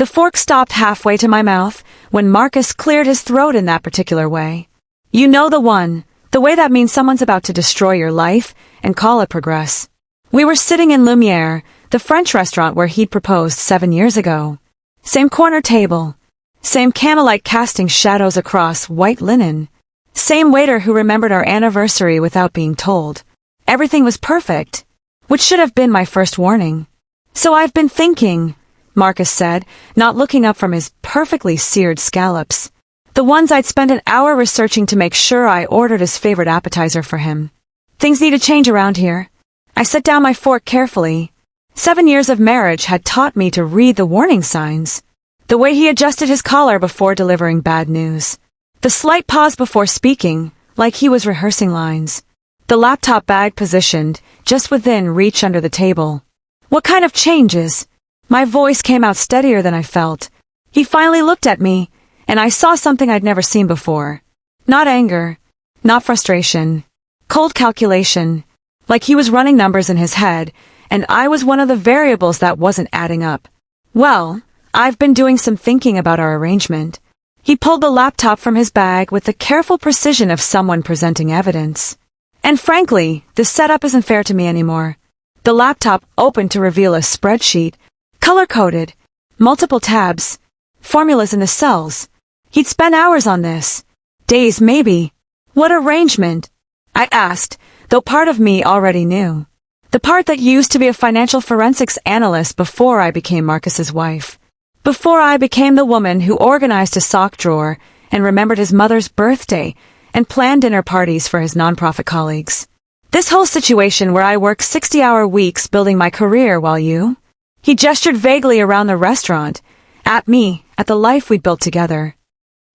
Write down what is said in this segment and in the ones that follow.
The fork stopped halfway to my mouth when Marcus cleared his throat in that particular way. You know the one, the way that means someone's about to destroy your life and call it progress. We were sitting in Lumiere, the French restaurant where he'd proposed 7 years ago. Same corner table. Same candlelight casting shadows across white linen. Same waiter who remembered our anniversary without being told. Everything was perfect, which should have been my first warning. So I've been thinking, Marcus said, not looking up from his perfectly seared scallops. The ones I'd spent an hour researching to make sure I ordered his favorite appetizer for him. Things need to change around here. I set down my fork carefully. 7 years of marriage had taught me to read the warning signs. The way he adjusted his collar before delivering bad news. The slight pause before speaking, like he was rehearsing lines. The laptop bag positioned, just within reach under the table. What kind of changes? My voice came out steadier than I felt. He finally looked at me, and I saw something I'd never seen before. Not anger. Not frustration. Cold calculation. Like he was running numbers in his head, and I was one of the variables that wasn't adding up. Well, I've been doing some thinking about our arrangement. He pulled the laptop from his bag with the careful precision of someone presenting evidence. And frankly, this setup isn't fair to me anymore. The laptop opened to reveal a spreadsheet, color-coded, multiple tabs, formulas in the cells. He'd spent hours on this. Days, maybe. What arrangement? I asked, though part of me already knew. The part that used to be a financial forensics analyst before I became Marcus's wife. Before I became the woman who organized his sock drawer and remembered his mother's birthday and planned dinner parties for his nonprofit colleagues. This whole situation where I work 60-hour weeks building my career while you... He gestured vaguely around the restaurant, at me, at the life we'd built together.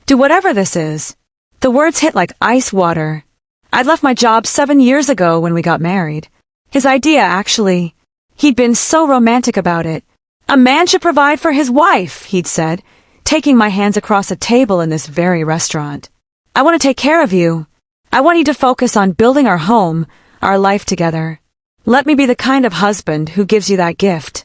Do whatever this is. The words hit like ice water. I'd left my job 7 years ago when we got married. His idea, actually. He'd been so romantic about it. A man should provide for his wife, he'd said, taking my hands across a table in this very restaurant. I want to take care of you. I want you to focus on building our home, our life together. Let me be the kind of husband who gives you that gift.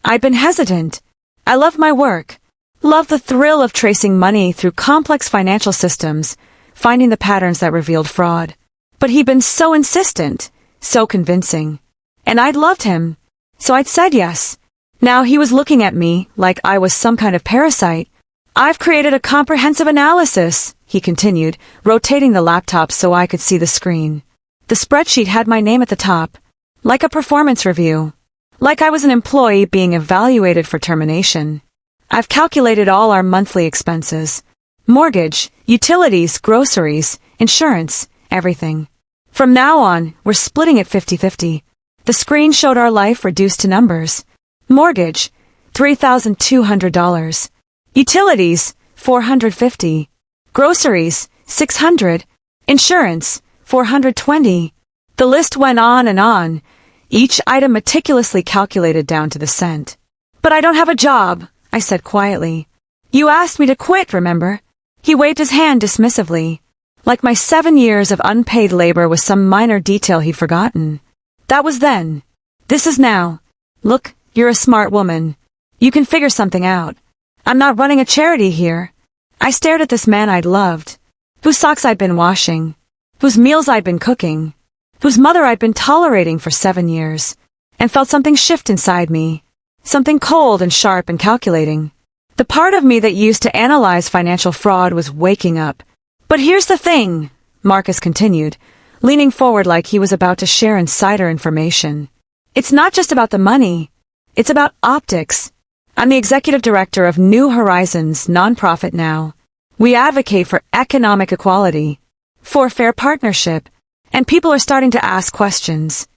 I'd been hesitant. I loved my work. Loved the thrill of tracing money through complex financial systems, finding the patterns that revealed fraud. But he'd been so insistent, so convincing. And I'd loved him. So I'd said yes. Now he was looking at me like I was some kind of parasite. I've created a comprehensive analysis, he continued, rotating the laptop so I could see the screen. The spreadsheet had my name at the top, like a performance review. Like I was an employee being evaluated for termination. I've calculated all our monthly expenses. Mortgage, utilities, groceries, insurance, everything. From now on, we're splitting it 50-50. The screen showed our life reduced to numbers. Mortgage, $3,200. Utilities, $450. Groceries, $600. Insurance, $420. The list went on and on, each item meticulously calculated down to the cent. But I don't have a job, I said quietly. You asked me to quit, remember? He waved his hand dismissively, like my 7 years of unpaid labor was some minor detail he'd forgotten. That was then. This is now. Look, you're a smart woman. You can figure something out. I'm not running a charity here. I stared at this man I'd loved, whose socks I'd been washing, whose meals I'd been cooking, whose mother I'd been tolerating for 7 years, and felt something shift inside me, something cold and sharp and calculating. The part of me that used to analyze financial fraud was waking up. But here's the thing, Marcus continued, leaning forward like he was about to share insider information. It's not just about the money. It's about optics. I'm the executive director of New Horizons nonprofit now. We advocate for economic equality, for fair partnership, and people are starting to ask questions.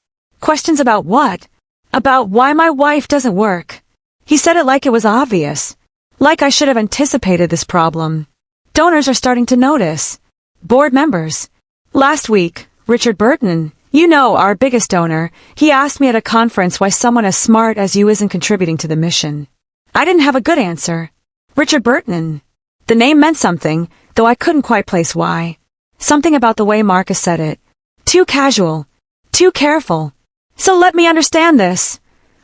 Questions about what? About why my wife doesn't work. He said it like it was obvious, like I should have anticipated this problem. Donors are starting to notice. Board members. Last week, Richard Burton, you know, our biggest donor, he asked me at a conference why someone as smart as you isn't contributing to the mission. I didn't have a good answer. Richard Burton. The name meant something, though I couldn't quite place why. Something about the way Marcus said it. Too casual. Too careful. So let me understand this,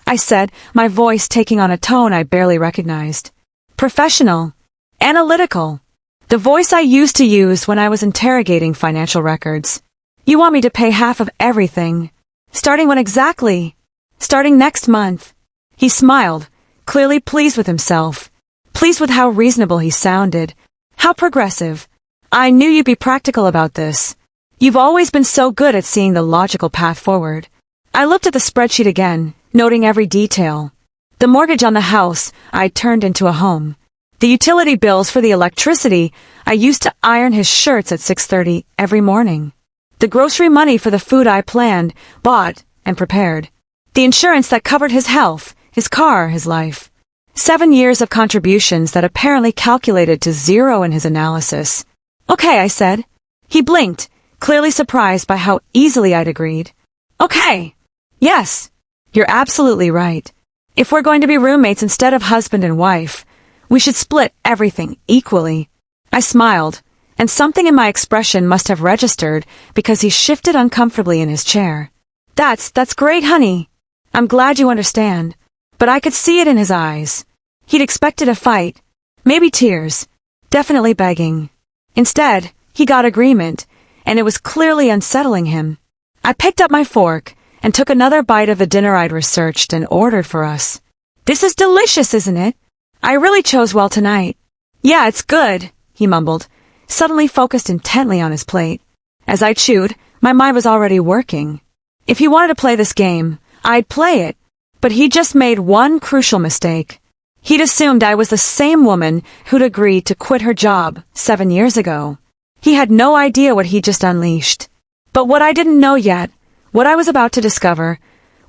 I said, my voice taking on a tone I barely recognized. professional, analytical. The voice I used to use when I was interrogating financial records. You want me to pay half of everything. Starting when exactly? Starting next month. He smiled, clearly pleased with himself. Pleased with how reasonable he sounded. How progressive. I knew you'd be practical about this. You've always been so good at seeing the logical path forward. I looked at the spreadsheet again, noting every detail. The mortgage on the house I'd turned into a home. The utility bills for the electricity I used to iron his shirts at 6:30 every morning. The grocery money for the food I planned, bought, and prepared. The insurance that covered his health, his car, his life. 7 years of contributions that apparently calculated to zero in his analysis. Okay, I said. He blinked, clearly surprised by how easily I'd agreed. Okay. Yes. You're absolutely right. If we're going to be roommates instead of husband and wife, we should split everything equally. I smiled, and something in my expression must have registered because he shifted uncomfortably in his chair. That's great, honey. I'm glad you understand. But I could see it in his eyes. He'd expected a fight, maybe tears, definitely begging. Instead, he got agreement, and it was clearly unsettling him. I picked up my fork and took another bite of the dinner I'd researched and ordered for us. This is delicious, isn't it? I really chose well tonight. Yeah, it's good, he mumbled, suddenly focused intently on his plate. As I chewed, my mind was already working. If he wanted to play this game, I'd play it. But he just made one crucial mistake. He'd assumed I was the same woman who'd agreed to quit her job 7 years ago. He had no idea what he'd just unleashed. But what I didn't know yet, what I was about to discover,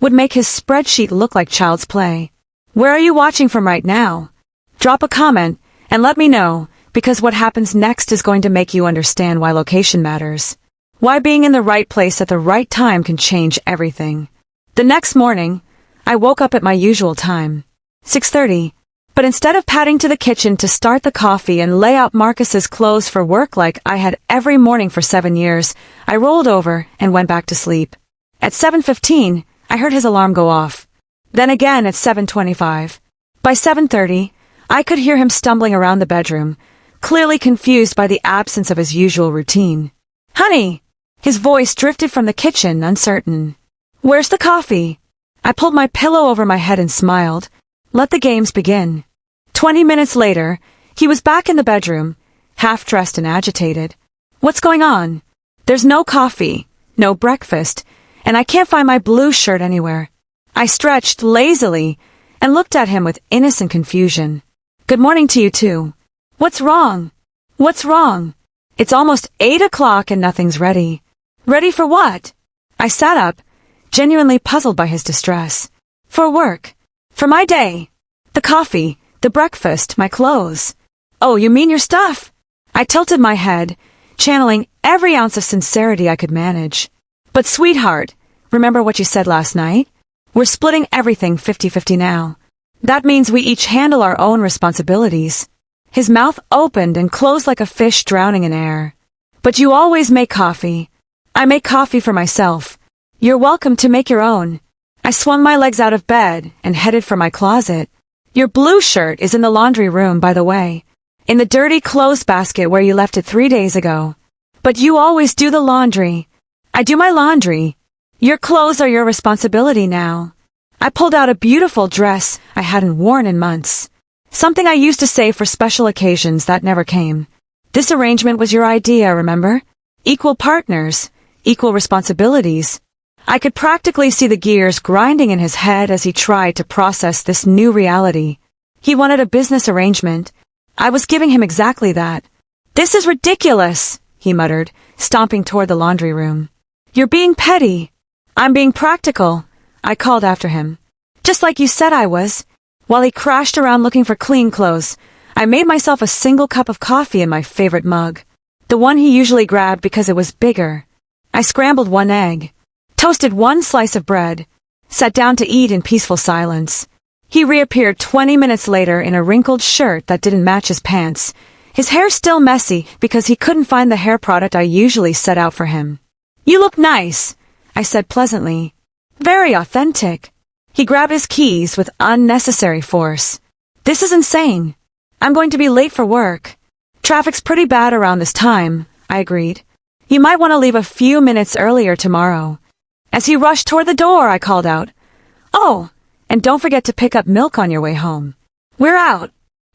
would make his spreadsheet look like child's play. Where are you watching from right now? Drop a comment and let me know, because what happens next is going to make you understand why location matters. Why being in the right place at the right time can change everything. The next morning, I woke up at my usual time, 6:30, but instead of padding to the kitchen to start the coffee and lay out Marcus's clothes for work like I had every morning for 7 years, I rolled over and went back to sleep. At 7:15, I heard his alarm go off. Then again at 7:25. By 7:30, I could hear him stumbling around the bedroom, clearly confused by the absence of his usual routine. Honey! His voice drifted from the kitchen, uncertain. Where's the coffee? I pulled my pillow over my head and smiled. Let the games begin. 20 minutes later, he was back in the bedroom, half-dressed and agitated. What's going on? There's no coffee, no breakfast, and I can't find my blue shirt anywhere. I stretched lazily and looked at him with innocent confusion. Good morning to you too. What's wrong? What's wrong? It's almost 8 o'clock and nothing's ready. Ready for what? I sat up, genuinely puzzled by his distress. For work. For my day. The coffee, the breakfast, my clothes. Oh, you mean your stuff? I tilted my head, channeling every ounce of sincerity I could manage. But sweetheart, remember what you said last night? We're splitting everything 50-50 now. That means we each handle our own responsibilities. His mouth opened and closed like a fish drowning in air. But you always make coffee. I make coffee for myself. You're welcome to make your own. I swung my legs out of bed and headed for my closet. Your blue shirt is in the laundry room, by the way. In the dirty clothes basket where you left it 3 days ago. But you always do the laundry. I do my laundry. Your clothes are your responsibility now. I pulled out a beautiful dress I hadn't worn in months. Something I used to save for special occasions that never came. This arrangement was your idea, remember? Equal partners, equal responsibilities. I could practically see the gears grinding in his head as he tried to process this new reality. He wanted a business arrangement. I was giving him exactly that. This is ridiculous, he muttered, stomping toward the laundry room. You're being petty. I'm being practical, I called after him. Just like you said I was. While he crashed around looking for clean clothes, I made myself a single cup of coffee in my favorite mug. The one he usually grabbed because it was bigger. I scrambled 1 egg. Toasted 1 slice of bread, sat down to eat in peaceful silence. He reappeared 20 minutes later in a wrinkled shirt that didn't match his pants, his hair still messy because he couldn't find the hair product I usually set out for him. You look nice, I said pleasantly. Very authentic. He grabbed his keys with unnecessary force. This is insane. I'm going to be late for work. Traffic's pretty bad around this time, I agreed. You might want to leave a few minutes earlier tomorrow. As he rushed toward the door, I called out, "Oh, and don't forget to pick up milk on your way home." "We're out."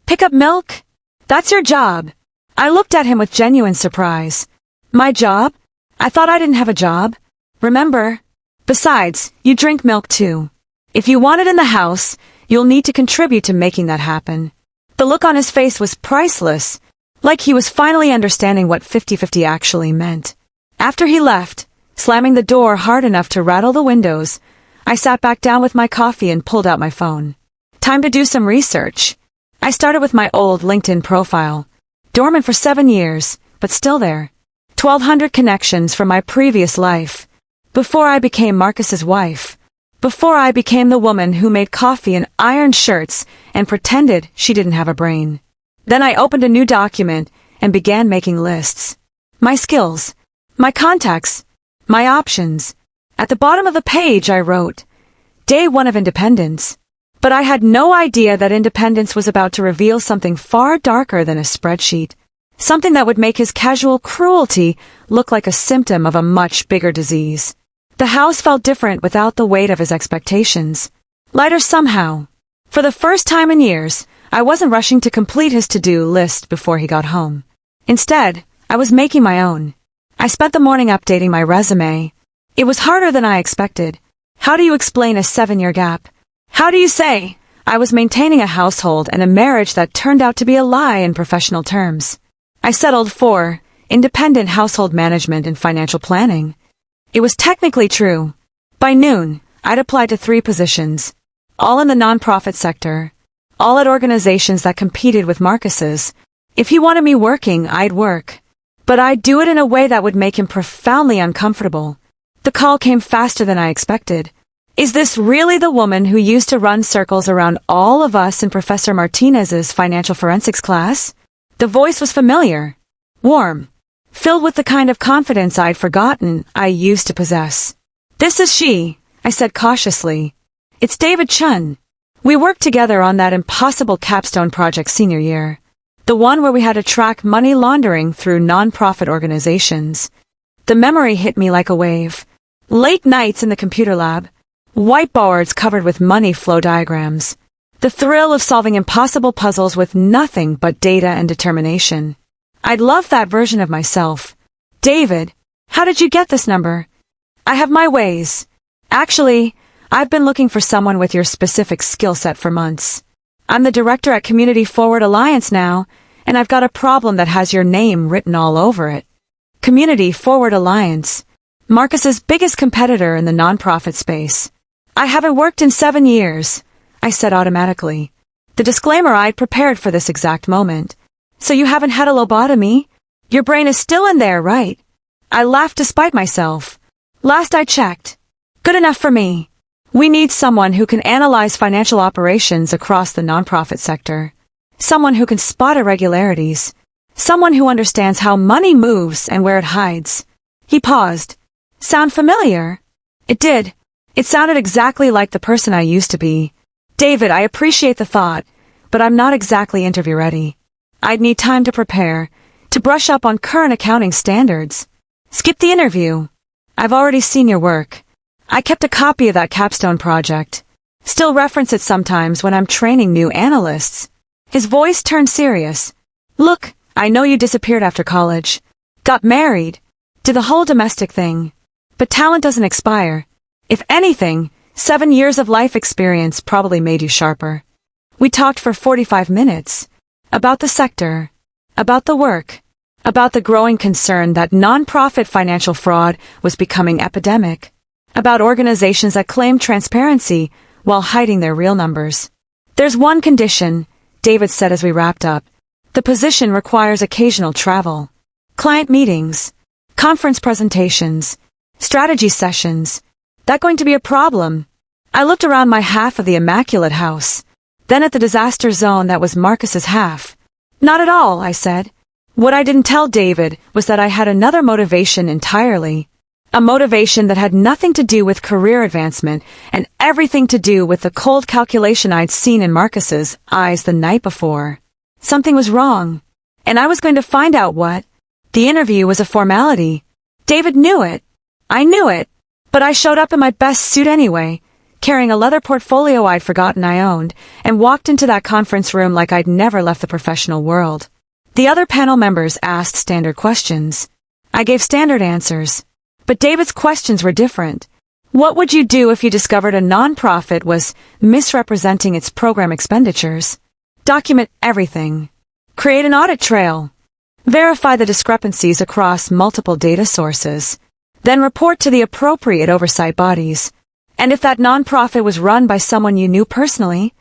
"Pick up milk? That's your job." I looked at him with genuine surprise. "My job? I thought I didn't have a job. Remember? Besides, you drink milk too. If you want it in the house, you'll need to contribute to making that happen." The look on his face was priceless, like he was finally understanding what 50-50 actually meant. After he left, slamming the door hard enough to rattle the windows, I sat back down with my coffee and pulled out my phone. Time to do some research. I started with my old LinkedIn profile. Dormant for 7 years, but still there. 1,200 connections from my previous life. Before I became Marcus's wife. Before I became the woman who made coffee and ironed shirts and pretended she didn't have a brain. Then I opened a new document and began making lists. My skills. My contacts. My options. At the bottom of the page I wrote, Day 1 of Independence. But I had no idea that independence was about to reveal something far darker than a spreadsheet. Something that would make his casual cruelty look like a symptom of a much bigger disease. The house felt different without the weight of his expectations. Lighter somehow. For the first time in years, I wasn't rushing to complete his to-do list before he got home. Instead, I was making my own. I spent the morning updating my resume. It was harder than I expected. How do you explain a 7-year gap? How do you say, I was maintaining a household and a marriage that turned out to be a lie in professional terms? I settled for independent household management and financial planning. It was technically true. By noon, I'd applied to 3 positions, all in the nonprofit sector, all at organizations that competed with Marcus's. If he wanted me working, I'd work. But I'd do it in a way that would make him profoundly uncomfortable. The call came faster than I expected. Is this really the woman who used to run circles around all of us in Professor Martinez's financial forensics class? The voice was familiar, warm, filled with the kind of confidence I'd forgotten I used to possess. This is she, I said cautiously. It's David Chun. We worked together on that impossible capstone project senior year. The one where we had to track money laundering through nonprofit organizations. The memory hit me like a wave. Late nights in the computer lab. Whiteboards covered with money flow diagrams. The thrill of solving impossible puzzles with nothing but data and determination. I'd love that version of myself. David, how did you get this number? I have my ways. Actually, I've been looking for someone with your specific skill set for months. I'm the director at Community Forward Alliance now, and I've got a problem that has your name written all over it. Community Forward Alliance, Marcus's biggest competitor in the nonprofit space. I haven't worked in 7 years, I said automatically. The disclaimer I'd prepared for this exact moment. So you haven't had a lobotomy? Your brain is still in there, right? I laughed despite myself. Last I checked. Good enough for me. We need someone who can analyze financial operations across the nonprofit sector. Someone who can spot irregularities. Someone who understands how money moves and where it hides. He paused. Sound familiar? It did. It sounded exactly like the person I used to be. David, I appreciate the thought, but I'm not exactly interview ready. I'd need time to prepare, to brush up on current accounting standards. Skip the interview. I've already seen your work. I kept a copy of that capstone project. Still reference it sometimes when I'm training new analysts. His voice turned serious. Look, I know you disappeared after college. Got married. Did the whole domestic thing. But talent doesn't expire. If anything, 7 years of life experience probably made you sharper. We talked for 45 minutes. About the sector. About the work. About the growing concern that nonprofit financial fraud was becoming epidemic. About organizations that claim transparency while hiding their real numbers. There's one condition, David said as we wrapped up. The position requires occasional travel. Client meetings. Conference presentations. Strategy sessions. That going to be a problem? I looked around my half of the immaculate house, then at the disaster zone that was Marcus's half. Not at all, I said. What I didn't tell David was that I had another motivation entirely. A motivation that had nothing to do with career advancement and everything to do with the cold calculation I'd seen in Marcus's eyes the night before. Something was wrong. And I was going to find out what. The interview was a formality. David knew it. I knew it. But I showed up in my best suit anyway, carrying a leather portfolio I'd forgotten I owned, and walked into that conference room like I'd never left the professional world. The other panel members asked standard questions. I gave standard answers. But David's questions were different. What would you do if you discovered a nonprofit was misrepresenting its program expenditures? Document everything. Create an audit trail. Verify the discrepancies across multiple data sources. Then report to the appropriate oversight bodies. And if that nonprofit was run by someone you knew personally?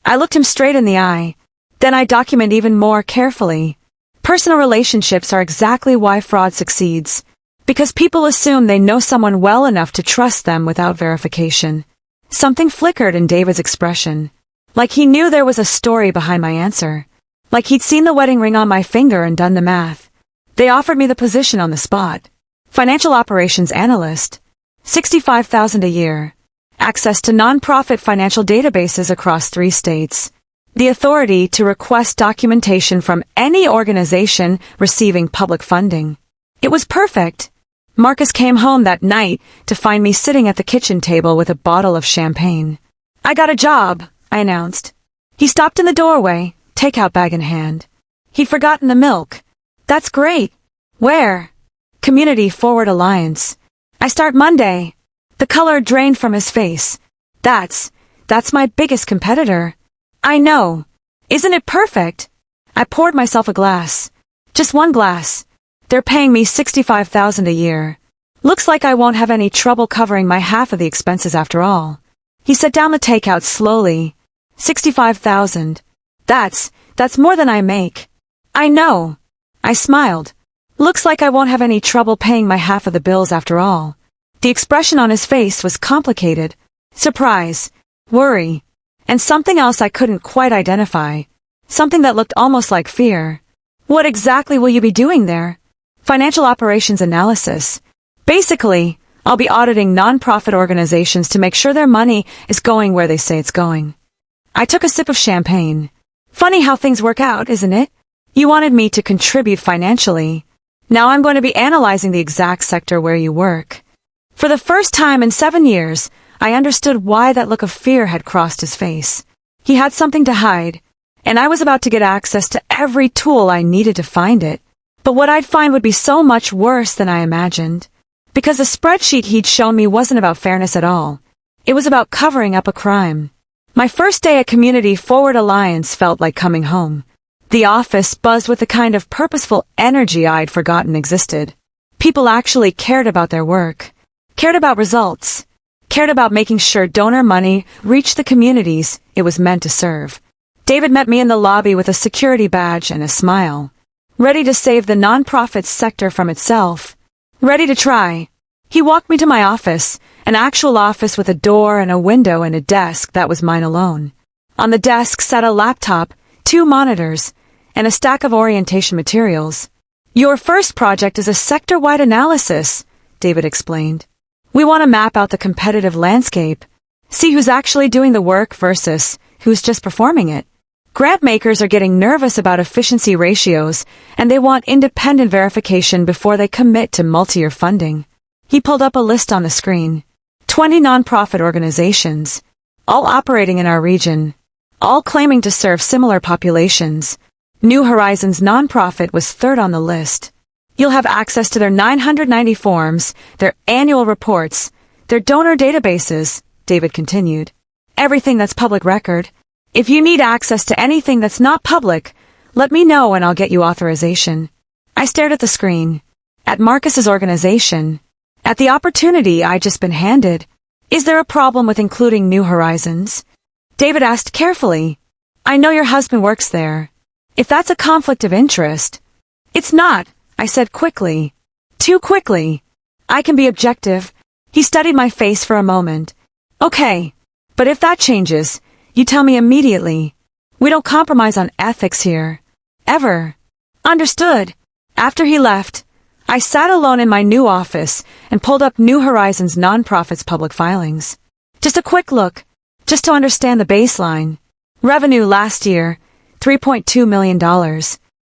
I looked him straight in the eye. Then I document even more carefully. Personal relationships are exactly why fraud succeeds. Because people assume they know someone well enough to trust them without verification. Something flickered in David's expression. Like he knew there was a story behind my answer. Like he'd seen the wedding ring on my finger and done the math. They offered me the position on the spot. Financial operations analyst. $65,000 a year. Access to nonprofit financial databases across 3 states. The authority to request documentation from any organization receiving public funding. It was perfect. Marcus came home that night to find me sitting at the kitchen table with a bottle of champagne. I got a job, I announced. He stopped in the doorway, takeout bag in hand. He'd forgotten the milk. That's great. Where? Community Forward Alliance. I start Monday. The color drained from his face. That's my biggest competitor. I know. Isn't it perfect? I poured myself a glass. Just one glass. They're paying me $65,000 a year. Looks like I won't have any trouble covering my half of the expenses after all. He set down the takeout slowly. $65,000. That's more than I make. I know. I smiled. Looks like I won't have any trouble paying my half of the bills after all. The expression on his face was complicated. Surprise, worry, and something else I couldn't quite identify. Something that looked almost like fear. What exactly will you be doing there? Financial operations analysis. Basically, I'll be auditing nonprofit organizations to make sure their money is going where they say it's going. I took a sip of champagne. Funny how things work out, isn't it? You wanted me to contribute financially. Now I'm going to be analyzing the exact sector where you work. For the first time in 7 years, I understood why that look of fear had crossed his face. He had something to hide, and I was about to get access to every tool I needed to find it. But what I'd find would be so much worse than I imagined. Because the spreadsheet he'd shown me wasn't about fairness at all. It was about covering up a crime. My first day at Community Forward Alliance felt like coming home. The office buzzed with the kind of purposeful energy I'd forgotten existed. People actually cared about their work. Cared about results. Cared about making sure donor money reached the communities it was meant to serve. David met me in the lobby with a security badge and a smile. Ready to save the nonprofit sector from itself. Ready to try. He walked me to my office, an actual office with a door and a window and a desk that was mine alone. On the desk sat a laptop, 2 monitors, and a stack of orientation materials. Your first project is a sector-wide analysis, David explained. We want to map out the competitive landscape, see who's actually doing the work versus who's just performing it. Grant makers are getting nervous about efficiency ratios, and they want independent verification before they commit to multi-year funding. He pulled up a list on the screen. 20 nonprofit organizations, all operating in our region, all claiming to serve similar populations. New Horizons nonprofit was 3rd on the list. You'll have access to their 990 forms, their annual reports, their donor databases, David continued. Everything that's public record. If you need access to anything that's not public, let me know and I'll get you authorization. I stared at the screen. At Marcus's organization. At the opportunity I'd just been handed. Is there a problem with including New Horizons? David asked carefully. I know your husband works there. If that's a conflict of interest. It's not, I said quickly. Too quickly. I can be objective. He studied my face for a moment. Okay, but if that changes, you tell me immediately. We don't compromise on ethics here. Ever. Understood. After he left, I sat alone in my new office and pulled up New Horizons nonprofit's public filings. Just a quick look, just to understand the baseline. Revenue last year, $3.2 million.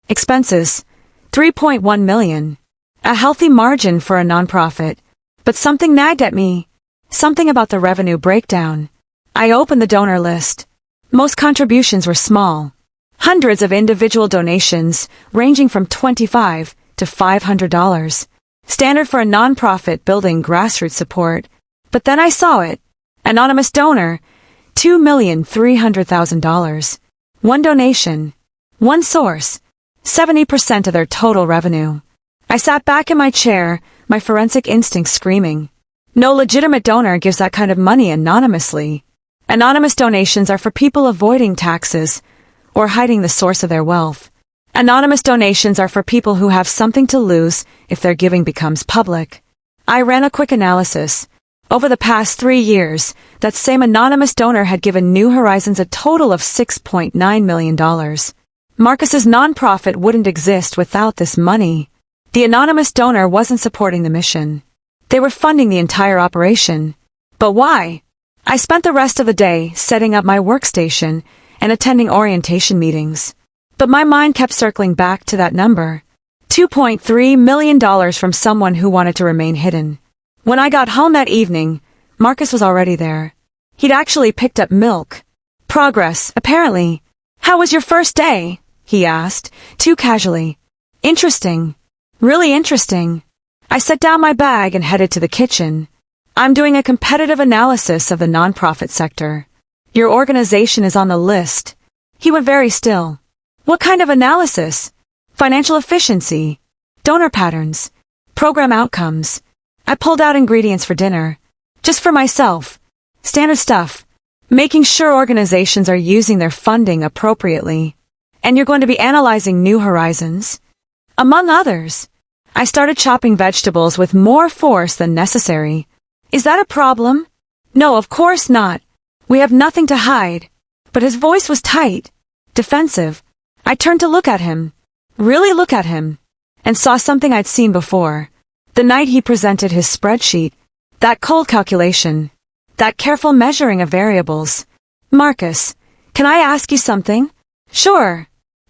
Expenses, $3.1 million. A healthy margin for a nonprofit. But something nagged at me. Something about the revenue breakdown. I opened the donor list. Most contributions were small. Hundreds of individual donations, ranging from $25 to $500. Standard for a nonprofit building grassroots support. But then I saw it. Anonymous donor, $2,300,000. One donation. One source. 70% of their total revenue. I sat back in my chair, my forensic instincts screaming. No legitimate donor gives that kind of money anonymously. Anonymous donations are for people avoiding taxes or hiding the source of their wealth. Anonymous donations are for people who have something to lose if their giving becomes public. I ran a quick analysis. Over the past 3 years, that same anonymous donor had given New Horizons a total of $6.9 million. Marcus's nonprofit wouldn't exist without this money. The anonymous donor wasn't supporting the mission. They were funding the entire operation. But why? I spent the rest of the day setting up my workstation and attending orientation meetings. But my mind kept circling back to that number. $2.3 million from someone who wanted to remain hidden. When I got home that evening, Marcus was already there. He'd actually picked up milk. Progress, apparently. How was your first day? He asked, too casually. Interesting. Really interesting. I set down my bag and headed to the kitchen. I'm doing a competitive analysis of the nonprofit sector. Your organization is on the list. He went very still. What kind of analysis? Financial efficiency, donor patterns, program outcomes. I pulled out ingredients for dinner. Just for myself. Standard stuff. Making sure organizations are using their funding appropriately. And you're going to be analyzing New Horizons. Among others. I started chopping vegetables with more force than necessary. Is that a problem? No, of course not. We have nothing to hide. But his voice was tight, defensive. I turned to look at him, really look at him, and saw something I'd seen before. The night he presented his spreadsheet, that cold calculation, that careful measuring of variables. Marcus, can I ask you something? Sure.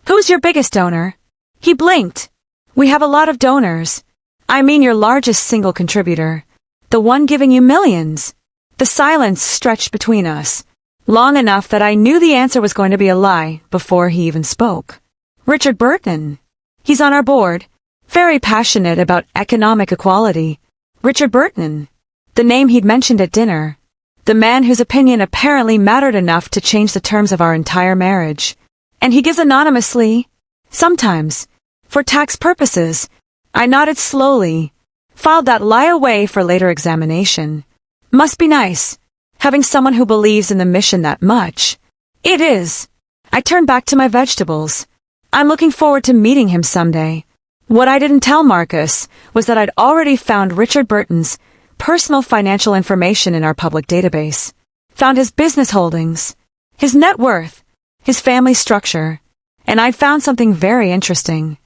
Who's your biggest donor? He blinked. We have a lot of donors. I mean your largest single contributor. The one giving you millions. The silence stretched between us, long enough that I knew the answer was going to be a lie before he even spoke. Richard Burton. He's on our board, very passionate about economic equality. Richard Burton. The name he'd mentioned at dinner. The man whose opinion apparently mattered enough to change the terms of our entire marriage. And he gives anonymously. Sometimes. For tax purposes. I nodded slowly. Filed that lie away for later examination. Must be nice, having someone who believes in the mission that much. It is. I turned back to my vegetables. I'm looking forward to meeting him someday. What I didn't tell Marcus was that I'd already found Richard Burton's personal financial information in our public database. Found his business holdings, his net worth, his family structure, and I'd found something very interesting.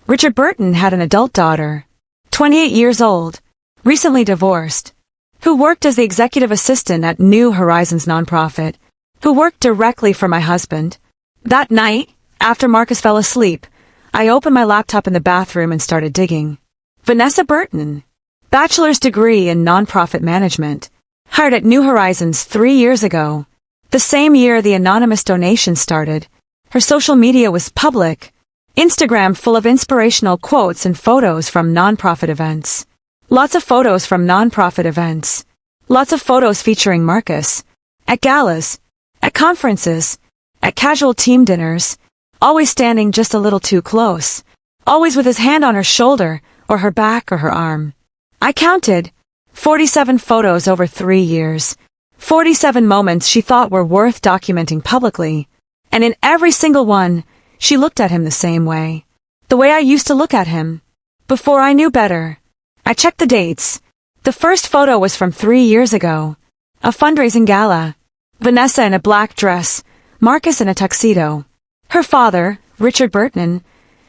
Richard Burton had an adult daughter, 28 years old, recently divorced, who worked as the executive assistant at New Horizons nonprofit, who worked directly for my husband. That night, after Marcus fell asleep, I opened my laptop in the bathroom and started digging. Vanessa Burton, bachelor's degree in nonprofit management, hired at New Horizons 3 years ago. The same year the anonymous donation started. Her social media was public, Instagram full of inspirational quotes and photos from nonprofit events. Lots of photos from nonprofit events. Lots of photos featuring Marcus. At galas. At conferences. At casual team dinners. Always standing just a little too close. Always with his hand on her shoulder, or her back, or her arm. I counted. 47 photos over 3 years. 47 moments she thought were worth documenting publicly. And in every single one, she looked at him the same way. The way I used to look at him. Before I knew better. I checked the dates. The first photo was from 3 years ago. A fundraising gala. Vanessa in a black dress, Marcus in a tuxedo. Her father, Richard Burton,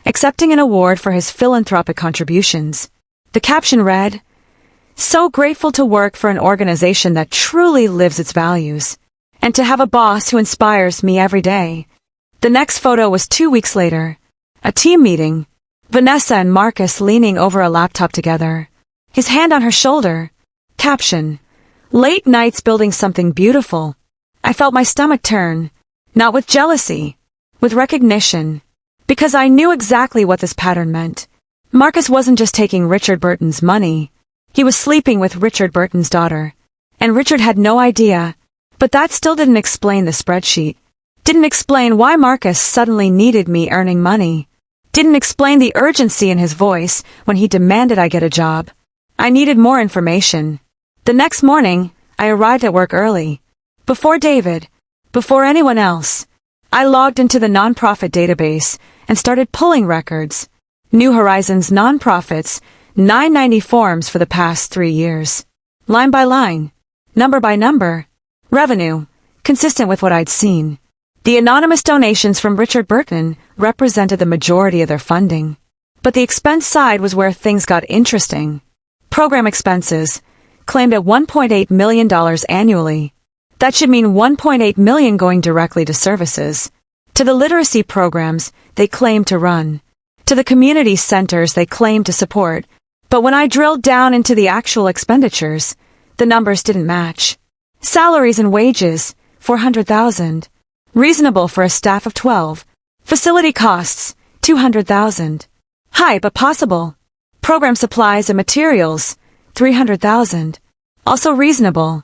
accepting an award for his philanthropic contributions. The caption read, "So grateful to work for an organization that truly lives its values, and to have a boss who inspires me every day." The next photo was 2 weeks later. A team meeting. Vanessa and Marcus leaning over a laptop together. His hand on her shoulder. Caption: late nights building something beautiful. I felt my stomach turn. Not with jealousy. With recognition. Because I knew exactly what this pattern meant. Marcus wasn't just taking Richard Burton's money. He was sleeping with Richard Burton's daughter. And Richard had no idea. But that still didn't explain the spreadsheet. Didn't explain why Marcus suddenly needed me earning money. Didn't explain the urgency in his voice when he demanded I get a job. I needed more information. The next morning, I arrived at work early. Before David. Before anyone else. I logged into the nonprofit database and started pulling records. New Horizons nonprofits, 990 forms for the past 3 years. Line by line. Number by number. Revenue. Consistent with what I'd seen. The anonymous donations from Richard Burton represented the majority of their funding. But the expense side was where things got interesting. Program expenses, claimed at $1.8 million annually. That should mean $1.8 million going directly to services. To the literacy programs they claimed to run. To the community centers they claimed to support. But when I drilled down into the actual expenditures, the numbers didn't match. Salaries and wages, $400,000. Reasonable for a staff of 12. Facility costs, $200,000. High but possible. Program supplies and materials, $300,000. Also reasonable.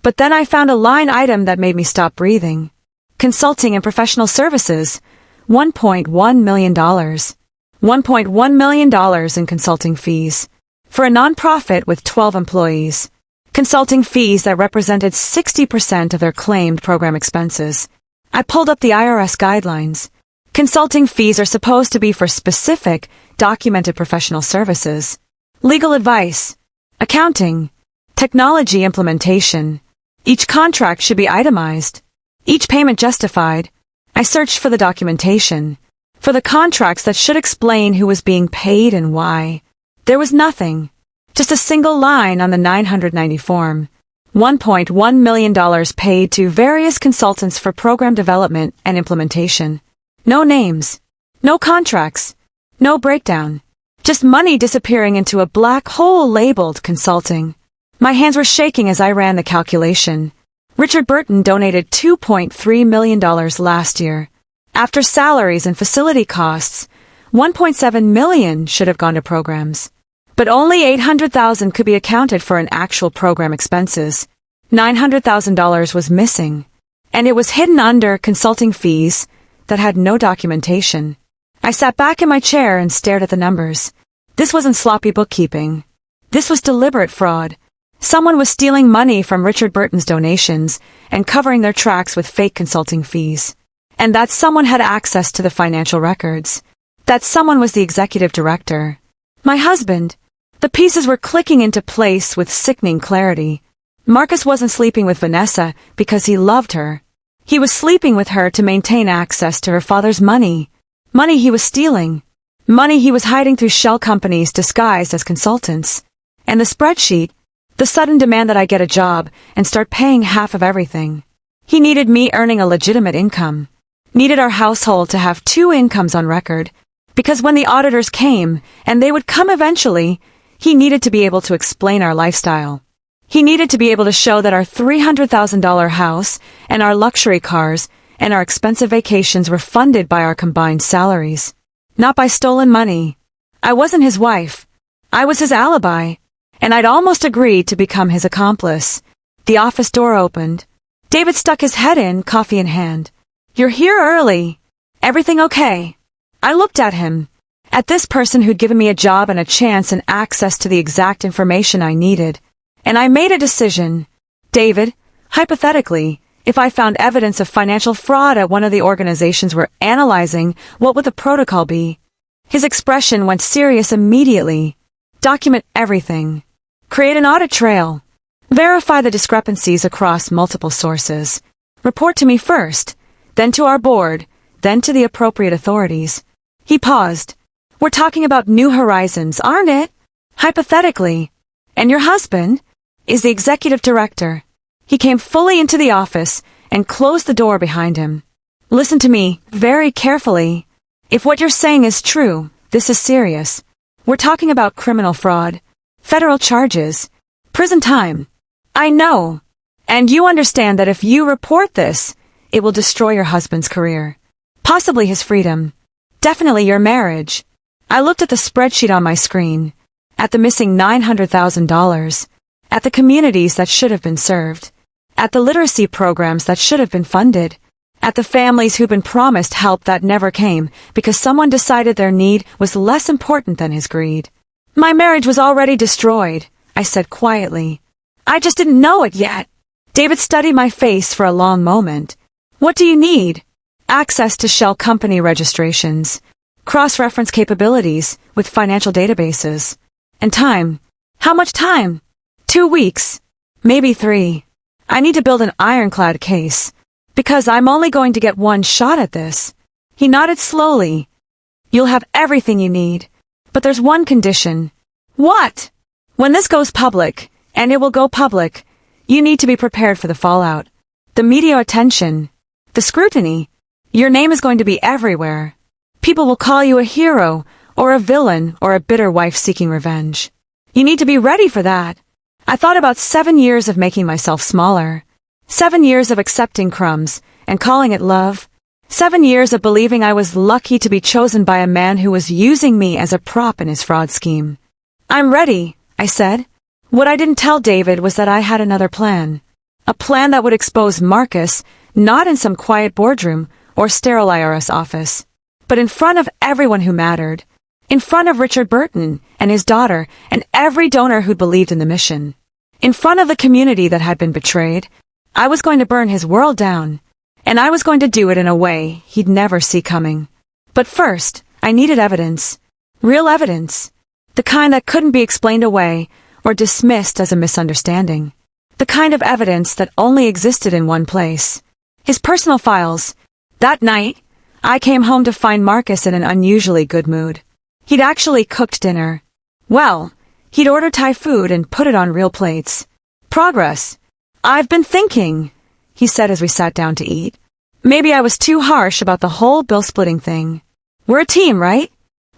But then I found a line item that made me stop breathing. Consulting and professional services, $1.1 million. $1.1 million in consulting fees. For a nonprofit with 12 employees. Consulting fees that represented 60% of their claimed program expenses. I pulled up the IRS guidelines. Consulting fees are supposed to be for specific, documented professional services. Legal advice. Accounting. Technology implementation. Each contract should be itemized. Each payment justified. I searched for the documentation. For the contracts that should explain who was being paid and why. There was nothing. Just a single line on the 990 form. $1.1 million paid to various consultants for program development and implementation. No names. No contracts. No breakdown. Just money disappearing into a black hole labeled consulting. My hands were shaking as I ran the calculation. Richard Burton donated $2.3 million last year. After salaries and facility costs, $1.7 million should have gone to programs. But only $800,000 could be accounted for in actual program expenses. $900,000 was missing. And it was hidden under consulting fees that had no documentation. I sat back in my chair and stared at the numbers. This wasn't sloppy bookkeeping. This was deliberate fraud. Someone was stealing money from Richard Burton's donations and covering their tracks with fake consulting fees. And that someone had access to the financial records. That someone was the executive director. My husband. The pieces were clicking into place with sickening clarity. Marcus wasn't sleeping with Vanessa because he loved her. He was sleeping with her to maintain access to her father's money. Money he was stealing. Money he was hiding through shell companies disguised as consultants. And the spreadsheet, the sudden demand that I get a job and start paying half of everything. He needed me earning a legitimate income. Needed our household to have 2 incomes on record. Because when the auditors came, and they would come eventually, he needed to be able to explain our lifestyle. He needed to be able to show that our $300,000 house and our luxury cars and our expensive vacations were funded by our combined salaries. Not by stolen money. I wasn't his wife. I was his alibi. And I'd almost agreed to become his accomplice. The office door opened. David stuck his head in, coffee in hand. "You're here early. Everything okay?" I looked at him. At this person who'd given me a job and a chance and access to the exact information I needed. And I made a decision. David, hypothetically, if I found evidence of financial fraud at one of the organizations we're analyzing, what would the protocol be? His expression went serious immediately. Document everything. Create an audit trail. Verify the discrepancies across multiple sources. Report to me first, then to our board, then to the appropriate authorities. He paused. "We're talking about New Horizons, aren't it? Hypothetically. And your husband is the executive director." He came fully into the office and closed the door behind him. Listen to me very carefully. If what you're saying is true, this is serious. We're talking about criminal fraud, federal charges, prison time. I know. And you understand that if you report this, it will destroy your husband's career. Possibly his freedom. Definitely your marriage. I looked at the spreadsheet on my screen, at the missing $900,000, at the communities that should have been served, at the literacy programs that should have been funded, at the families who'd been promised help that never came because someone decided their need was less important than his greed. My marriage was already destroyed, I said quietly. I just didn't know it yet. David studied my face for a long moment. What do you need? Access to shell company registrations, cross-reference capabilities with financial databases, and time. How much time? 2 weeks. Maybe 3. I need to build an ironclad case, because I'm only going to get one shot at this. He nodded slowly. You'll have everything you need, but there's one condition. What? When this goes public, and it will go public, you need to be prepared for the fallout, the media attention, the scrutiny. Your name is going to be everywhere. People will call you a hero, or a villain, or a bitter wife seeking revenge. You need to be ready for that. I thought about 7 years of making myself smaller. 7 years of accepting crumbs and calling it love. 7 years of believing I was lucky to be chosen by a man who was using me as a prop in his fraud scheme. I'm ready, I said. What I didn't tell David was that I had another plan. A plan that would expose Marcus, not in some quiet boardroom or sterile IRS office, but in front of everyone who mattered. In front of Richard Burton and his daughter and every donor who'd believed in the mission. In front of the community that had been betrayed. I was going to burn his world down, and I was going to do it in a way he'd never see coming. But first, I needed evidence. Real evidence. The kind that couldn't be explained away or dismissed as a misunderstanding. The kind of evidence that only existed in one place. His personal files. That night, I came home to find Marcus in an unusually good mood. He'd actually cooked dinner. Well, he'd ordered Thai food and put it on real plates. Progress. I've been thinking, he said as we sat down to eat. Maybe I was too harsh about the whole bill-splitting thing. We're a team, right?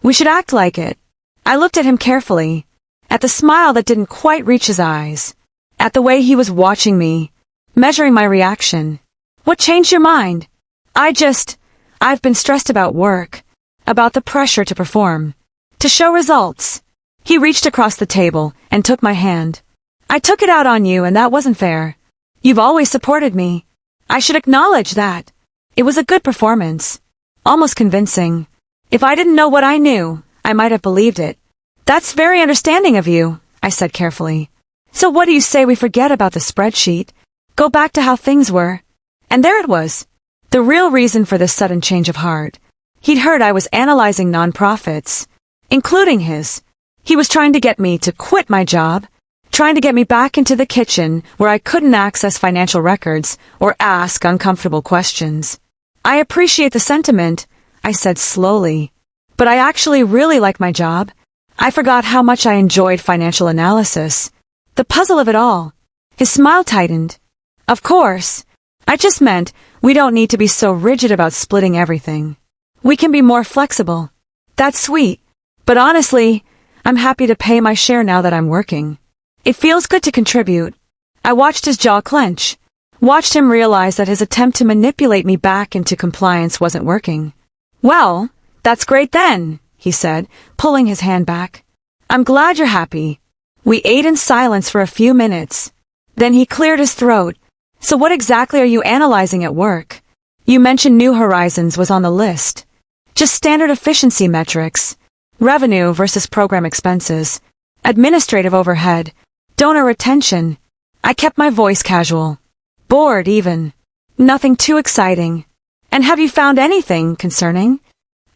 We should act like it. I looked at him carefully, at the smile that didn't quite reach his eyes, at the way he was watching me, measuring my reaction. What changed your mind? I've been stressed about work, about the pressure to perform, to show results. He reached across the table and took my hand. I took it out on you and that wasn't fair. You've always supported me. I should acknowledge that. It was a good performance. Almost convincing. If I didn't know what I knew, I might have believed it. That's very understanding of you, I said carefully. So what do you say we forget about the spreadsheet? Go back to how things were. And there it was. The real reason for this sudden change of heart. He'd heard I was analyzing nonprofits, including his. He was trying to get me to quit my job, trying to get me back into the kitchen where I couldn't access financial records or ask uncomfortable questions. I appreciate the sentiment, I said slowly, but I actually really like my job. I forgot how much I enjoyed financial analysis. The puzzle of it all. His smile tightened. Of course. I just meant we don't need to be so rigid about splitting everything. We can be more flexible. That's sweet. But honestly, I'm happy to pay my share now that I'm working. It feels good to contribute. I watched his jaw clench. Watched him realize that his attempt to manipulate me back into compliance wasn't working. Well, that's great then, he said, pulling his hand back. I'm glad you're happy. We ate in silence for a few minutes. Then he cleared his throat. So what exactly are you analyzing at work? You mentioned New Horizons was on the list. Just standard efficiency metrics. Revenue versus program expenses. Administrative overhead. Donor retention. I kept my voice casual. Bored even. Nothing too exciting. And have you found anything concerning?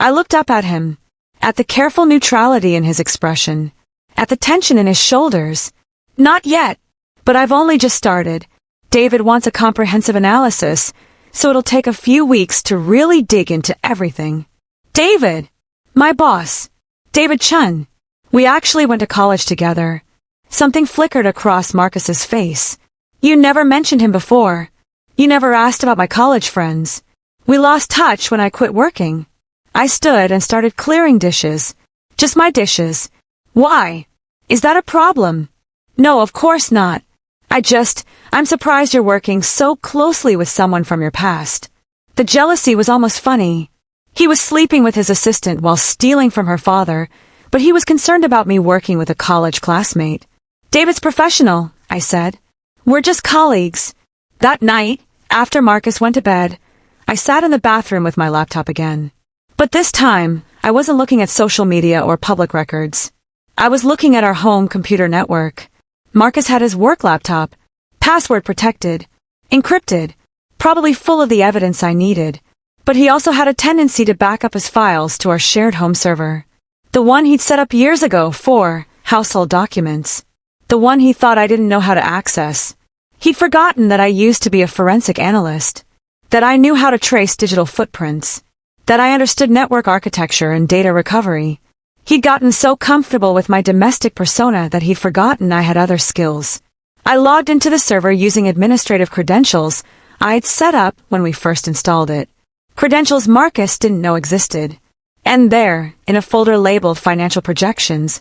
I looked up at him. At the careful neutrality in his expression. At the tension in his shoulders. Not yet. But I've only just started. David wants a comprehensive analysis, so it'll take a few weeks to really dig into everything. David! My boss. David Chun. We actually went to college together. Something flickered across Marcus's face. You never mentioned him before. You never asked about my college friends. We lost touch when I quit working. I stood and started clearing dishes. Just my dishes. Why? Is that a problem? No, of course not. I'm surprised you're working so closely with someone from your past. The jealousy was almost funny. He was sleeping with his assistant while stealing from her father, but he was concerned about me working with a college classmate. David's professional, I said. We're just colleagues. That night, after Marcus went to bed, I sat in the bathroom with my laptop again. But this time, I wasn't looking at social media or public records. I was looking at our home computer network. Marcus had his work laptop, password protected, encrypted, probably full of the evidence I needed, but he also had a tendency to back up his files to our shared home server. The one he'd set up years ago for household documents. The one he thought I didn't know how to access. He'd forgotten that I used to be a forensic analyst, that I knew how to trace digital footprints, that I understood network architecture and data recovery. He'd gotten so comfortable with my domestic persona that he'd forgotten I had other skills. I logged into the server using administrative credentials I'd set up when we first installed it. Credentials Marcus didn't know existed. And there, in a folder labeled Financial Projections,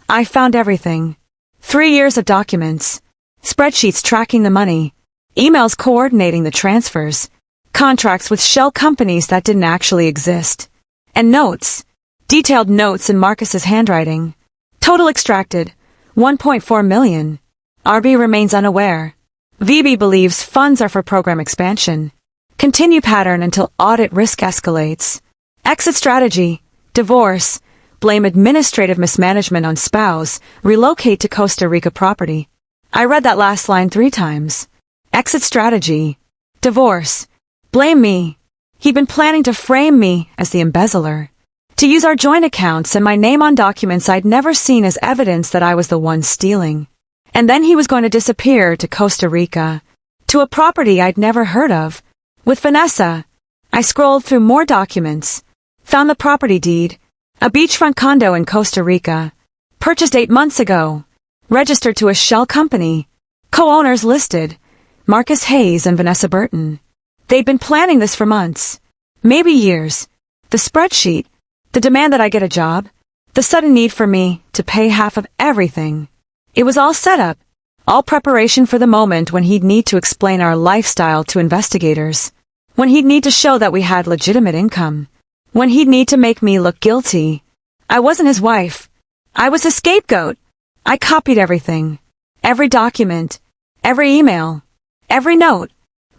I found everything. 3 years of documents, spreadsheets tracking the money, emails coordinating the transfers, contracts with shell companies that didn't actually exist, and notes, detailed notes in Marcus's handwriting. Total extracted, 1.4 million. RB remains unaware. VB believes funds are for program expansion. Continue pattern until audit risk escalates. Exit strategy, divorce, blame administrative mismanagement on spouse, relocate to Costa Rica property. I read that last line 3 times. Exit strategy, divorce, blame me. He'd been planning to frame me as the embezzler. To use our joint accounts and my name on documents I'd never seen as evidence that I was the one stealing. And then he was going to disappear to Costa Rica, to a property I'd never heard of. With Vanessa, I scrolled through more documents, found the property deed, a beachfront condo in Costa Rica, purchased 8 months ago, registered to a shell company, co-owners listed, Marcus Hayes and Vanessa Burton. They'd been planning this for months, maybe years. The spreadsheet, the demand that I get a job, the sudden need for me to pay half of everything. It was all set up, all preparation for the moment when he'd need to explain our lifestyle to investigators, when he'd need to show that we had legitimate income, when he'd need to make me look guilty. I wasn't his wife. I was his scapegoat. I copied everything, every document, every email, every note,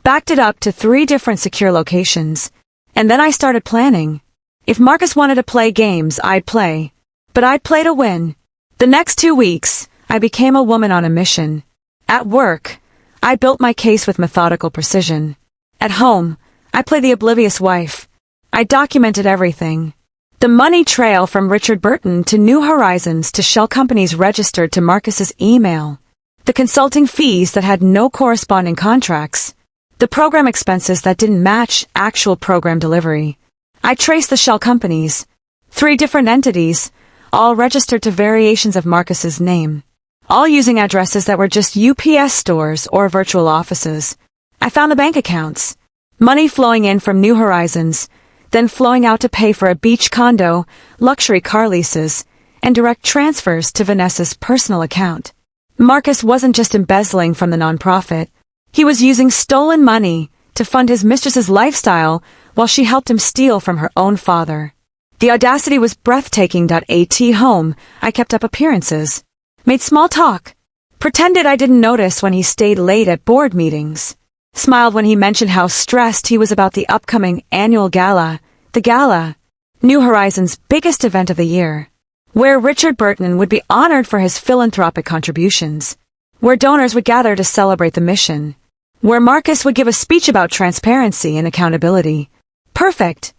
backed it up to 3 different secure locations, and then I started planning. If Marcus wanted to play games, I'd play, but I'd play to win. The next 2 weeks, I became a woman on a mission. At work, I built my case with methodical precision. At home, I played the oblivious wife. I documented everything. The money trail from Richard Burton to New Horizons to shell companies registered to Marcus's email. The consulting fees that had no corresponding contracts. The program expenses that didn't match actual program delivery. I traced the shell companies. 3 different entities, all registered to variations of Marcus's name. All using addresses that were just UPS stores or virtual offices. I found the bank accounts. Money flowing in from New Horizons, then flowing out to pay for a beach condo, luxury car leases, and direct transfers to Vanessa's personal account. Marcus wasn't just embezzling from the nonprofit. He was using stolen money to fund his mistress's lifestyle while she helped him steal from her own father. The audacity was breathtaking. At home, I kept up appearances. Made small talk. Pretended I didn't notice when he stayed late at board meetings. Smiled when he mentioned how stressed he was about the upcoming annual gala, the gala, New Horizons' biggest event of the year, where Richard Burton would be honored for his philanthropic contributions, where donors would gather to celebrate the mission, where Marcus would give a speech about transparency and accountability. Perfect.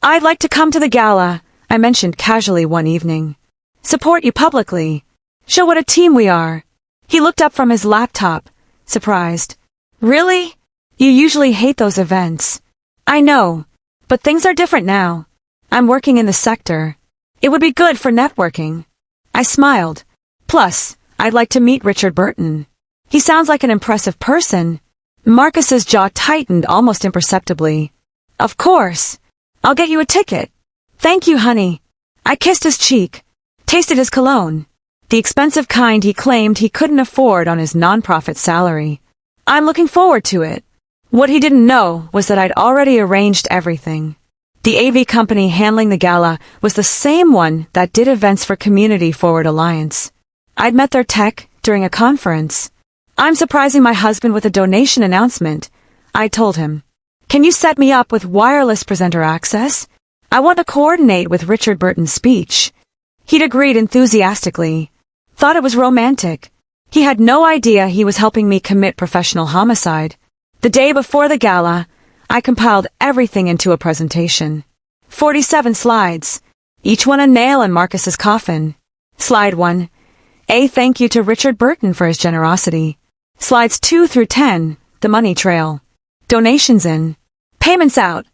I'd like to come to the gala, I mentioned casually one evening. Support you publicly. Show what a team we are. He looked up from his laptop, surprised. Really? You usually hate those events. I know, but things are different now. I'm working in the sector. It would be good for networking. I smiled. Plus, I'd like to meet Richard Burton. He sounds like an impressive person. Marcus's jaw tightened almost imperceptibly. Of course. I'll get you a ticket. Thank you, honey. I kissed his cheek, tasted his cologne, the expensive kind he claimed he couldn't afford on his nonprofit salary. I'm looking forward to it. What he didn't know was that I'd already arranged everything. The AV company handling the gala was the same one that did events for Community Forward Alliance. I'd met their tech during a conference. I'm surprising my husband with a donation announcement, I told him. Can you set me up with wireless presenter access? I want to coordinate with Richard Burton's speech. He'd agreed enthusiastically. Thought it was romantic. He had no idea he was helping me commit professional homicide. The day before the gala, I compiled everything into a presentation. 47 slides, each one a nail in Marcus's coffin. Slide 1. A thank you to Richard Burton for his generosity. Slides 2 through 10, the money trail. Donations in. Payments out.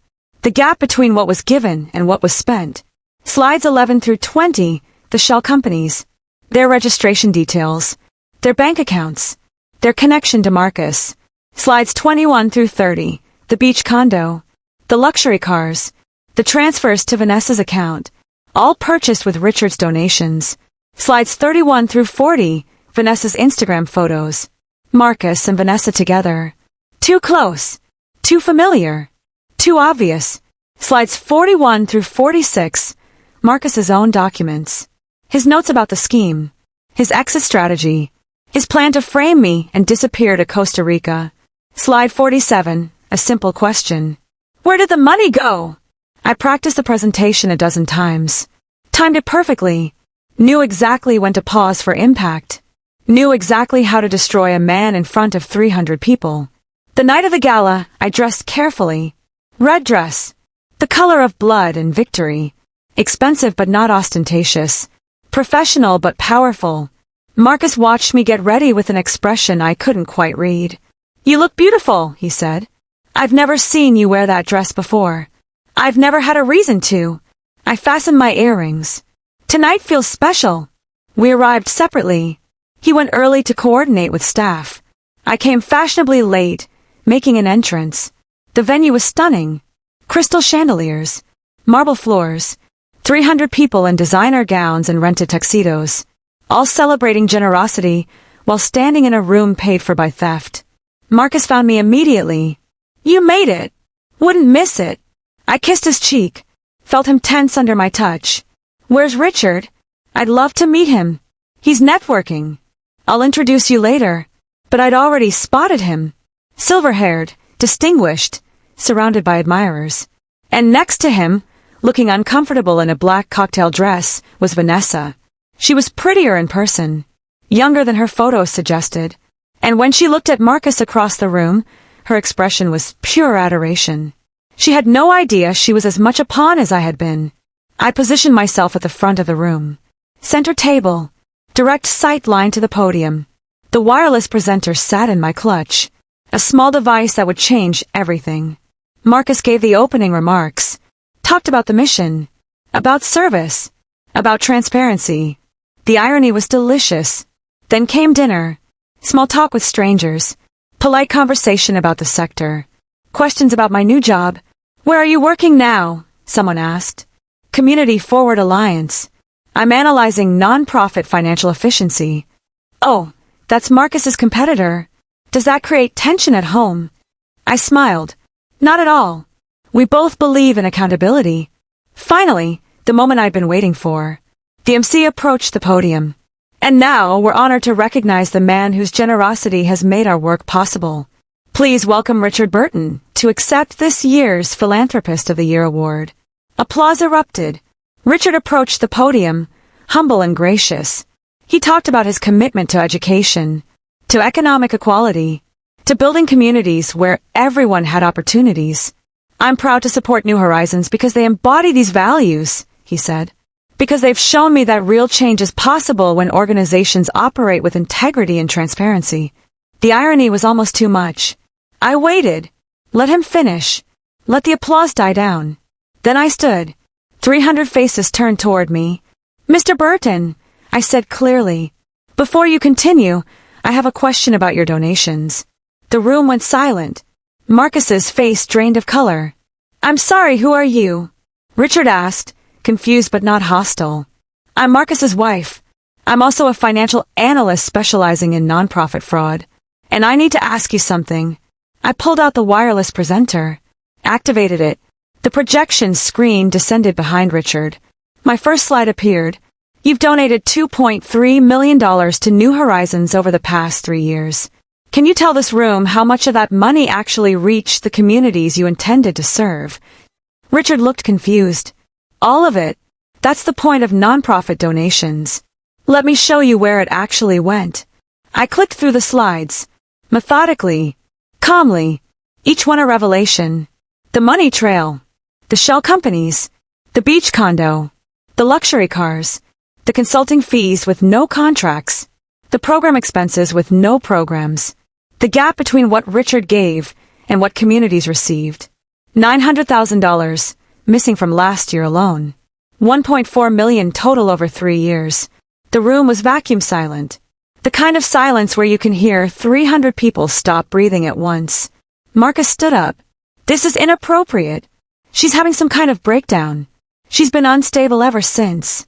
The gap between what was given and what was spent. Slides 11 through 20, the shell companies. Their registration details. Their bank accounts. Their connection to Marcus. Slides 21 through 30, the beach condo. The luxury cars. The transfers to Vanessa's account. All purchased with Richard's donations. Slides 31 through 40, Vanessa's Instagram photos. Marcus and Vanessa together. Too close. Too familiar. Too obvious. Slides 41 through 46, Marcus's own documents. His notes about the scheme. His exit strategy. His plan to frame me and disappear to Costa Rica. Slide 47, a simple question. Where did the money go? I practiced the presentation a dozen times. Timed it perfectly. Knew exactly when to pause for impact. Knew exactly how to destroy a man in front of 300 people. The night of the gala, I dressed carefully. Red dress. The color of blood and victory. Expensive but not ostentatious. Professional but powerful. Marcus watched me get ready with an expression I couldn't quite read. You look beautiful, he said. I've never seen you wear that dress before. I've never had a reason to. I fastened my earrings. Tonight feels special. We arrived separately. He went early to coordinate with staff. I came fashionably late, making an entrance. The venue was stunning. Crystal chandeliers, marble floors, 300 people in designer gowns and rented tuxedos, all celebrating generosity while standing in a room paid for by theft. Marcus found me immediately. You made it. Wouldn't miss it. I kissed his cheek, felt him tense under my touch. Where's Richard? I'd love to meet him. He's networking. I'll introduce you later. But I'd already spotted him. Silver-haired, distinguished, surrounded by admirers. And next to him, looking uncomfortable in a black cocktail dress, was Vanessa. She was prettier in person, younger than her photos suggested. And when she looked at Marcus across the room, her expression was pure adoration. She had no idea she was as much a pawn as I had been. I positioned myself at the front of the room. Center table, direct sight line to the podium. The wireless presenter sat in my clutch, a small device that would change everything. Marcus gave the opening remarks, talked about the mission, about service, about transparency. The irony was delicious. Then came dinner, small talk with strangers, polite conversation about the sector, questions about my new job. Where are you working now? Someone asked. Community Forward Alliance. I'm analyzing non-profit financial efficiency. Oh, that's Marcus's competitor. Does that create tension at home? I smiled. Not at all. We both believe in accountability. Finally, the moment I'd been waiting for. The MC approached the podium. And now we're honored to recognize the man whose generosity has made our work possible. Please welcome Richard Burton to accept this year's Philanthropist of the Year award. Applause erupted. Richard approached the podium, humble and gracious. He talked about his commitment to education, to economic equality, to building communities where everyone had opportunities. I'm proud to support New Horizons because they embody these values, he said. Because they've shown me that real change is possible when organizations operate with integrity and transparency. The irony was almost too much. I waited. Let him finish. Let the applause die down. Then I stood. 300 faces turned toward me. Mr. Burton, I said clearly. Before you continue, I have a question about your donations. The room went silent. Marcus's face drained of color. I'm sorry, who are you? Richard asked, confused but not hostile. I'm Marcus's wife. I'm also a financial analyst specializing in nonprofit fraud. And I need to ask you something. I pulled out the wireless presenter, activated it. The projection screen descended behind Richard. My first slide appeared. You've donated $2.3 million to New Horizons over the past 3 years. Can you tell this room how much of that money actually reached the communities you intended to serve? Richard looked confused. All of it. That's the point of nonprofit donations. Let me show you where it actually went. I clicked through the slides. Methodically. Calmly. Each one a revelation. The money trail. The shell companies. The beach condo. The luxury cars. The consulting fees with no contracts. The program expenses with no programs. The gap between what Richard gave and what communities received. $900,000, missing from last year alone. $1.4 million total over 3 years. The room was vacuum silent. The kind of silence where you can hear 300 people stop breathing at once. Marcus stood up. This is inappropriate. She's having some kind of breakdown. She's been unstable ever since.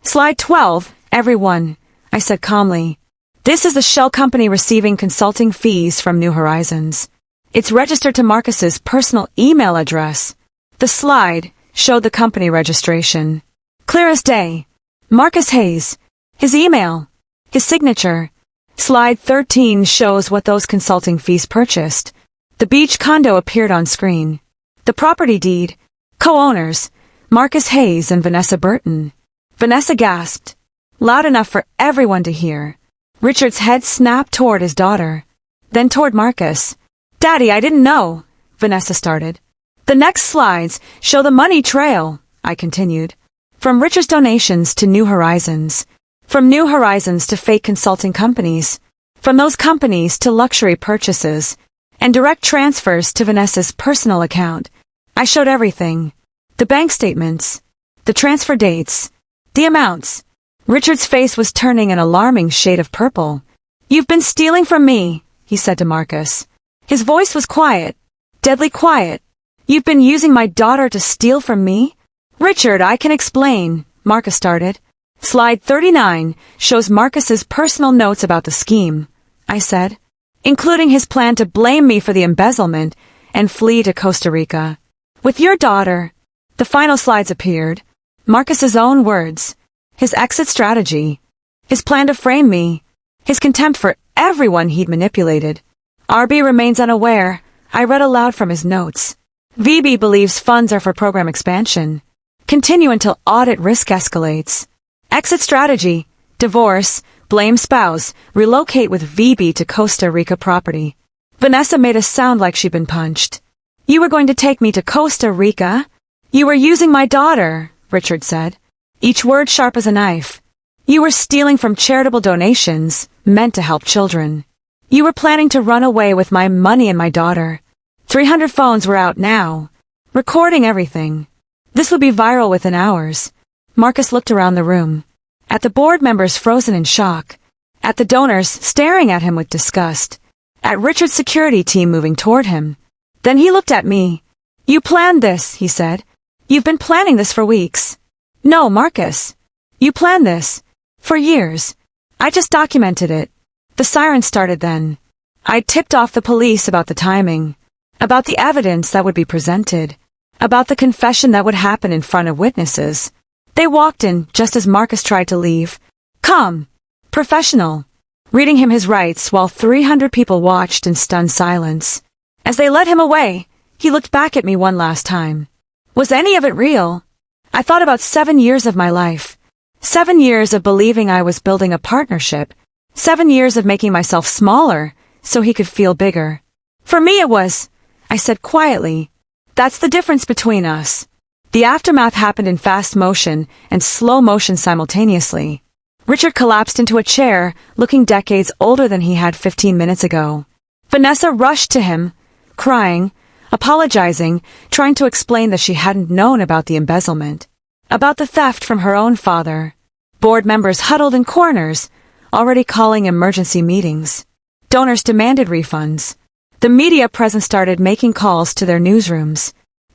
Slide 12, everyone, I said calmly. This is the shell company receiving consulting fees from New Horizons. It's registered to Marcus's personal email address. The slide showed the company registration. Clear as day. Marcus Hayes. His email. His signature. Slide 13 shows what those consulting fees purchased. The beach condo appeared on screen. The property deed. Co-owners. Marcus Hayes and Vanessa Burton. Vanessa gasped. Loud enough for everyone to hear. Richard's head snapped toward his daughter. Then toward Marcus. Daddy, I didn't know, Vanessa started. The next slides show the money trail, I continued. From Richard's donations to New Horizons. From New Horizons to fake consulting companies. From those companies to luxury purchases. And direct transfers to Vanessa's personal account. I showed everything. The bank statements. The transfer dates. The amounts. Richard's face was turning an alarming shade of purple. You've been stealing from me, he said to Marcus. His voice was quiet. Deadly quiet. You've been using my daughter to steal from me? Richard, I can explain, Marcus started. Slide 39 shows Marcus's personal notes about the scheme, I said, including his plan to blame me for the embezzlement and flee to Costa Rica. With your daughter. The final slides appeared. Marcus's own words. His exit strategy. His plan to frame me. His contempt for everyone he'd manipulated. RB remains unaware. I read aloud from his notes. VB believes funds are for program expansion. Continue until audit risk escalates. Exit strategy. Divorce. Blame spouse. Relocate with VB to Costa Rica property. Vanessa made a sound like she'd been punched. You were going to take me to Costa Rica? You were using my daughter, Richard said. Each word sharp as a knife. You were stealing from charitable donations, meant to help children. You were planning to run away with my money and my daughter. 300 phones were out now, recording everything. This would be viral within hours. Marcus looked around the room. At the board members frozen in shock. At the donors staring at him with disgust. At Richard's security team moving toward him. Then he looked at me. You planned this, he said. You've been planning this for weeks. No, Marcus. You planned this. For years. I just documented it. The siren started then. I tipped off the police about the timing. About the evidence that would be presented. About the confession that would happen in front of witnesses. They walked in just as Marcus tried to leave. Calm. Professional. Reading him his rights while 300 people watched in stunned silence. As they led him away, he looked back at me one last time. Was any of it real? I thought about 7 years of my life. 7 years of believing I was building a partnership. 7 years of making myself smaller so he could feel bigger. For me it was, I said quietly. That's the difference between us. The aftermath happened in fast motion and slow motion simultaneously. Richard collapsed into a chair, looking decades older than he had 15 minutes ago. Vanessa rushed to him, crying, apologizing, trying to explain that she hadn't known about the embezzlement, about the theft from her own father. Board members huddled in corners, already calling emergency meetings. Donors demanded refunds. The media present started making calls to their newsrooms.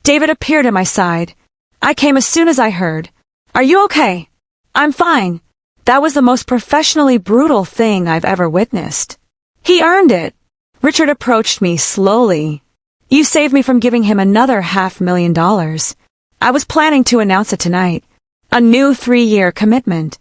David appeared at my side. I came as soon as I heard. Are you okay? I'm fine. That was the most professionally brutal thing I've ever witnessed. He earned it. Richard approached me slowly. You saved me from giving him another $500,000. I was planning to announce it tonight. A new 3-year commitment.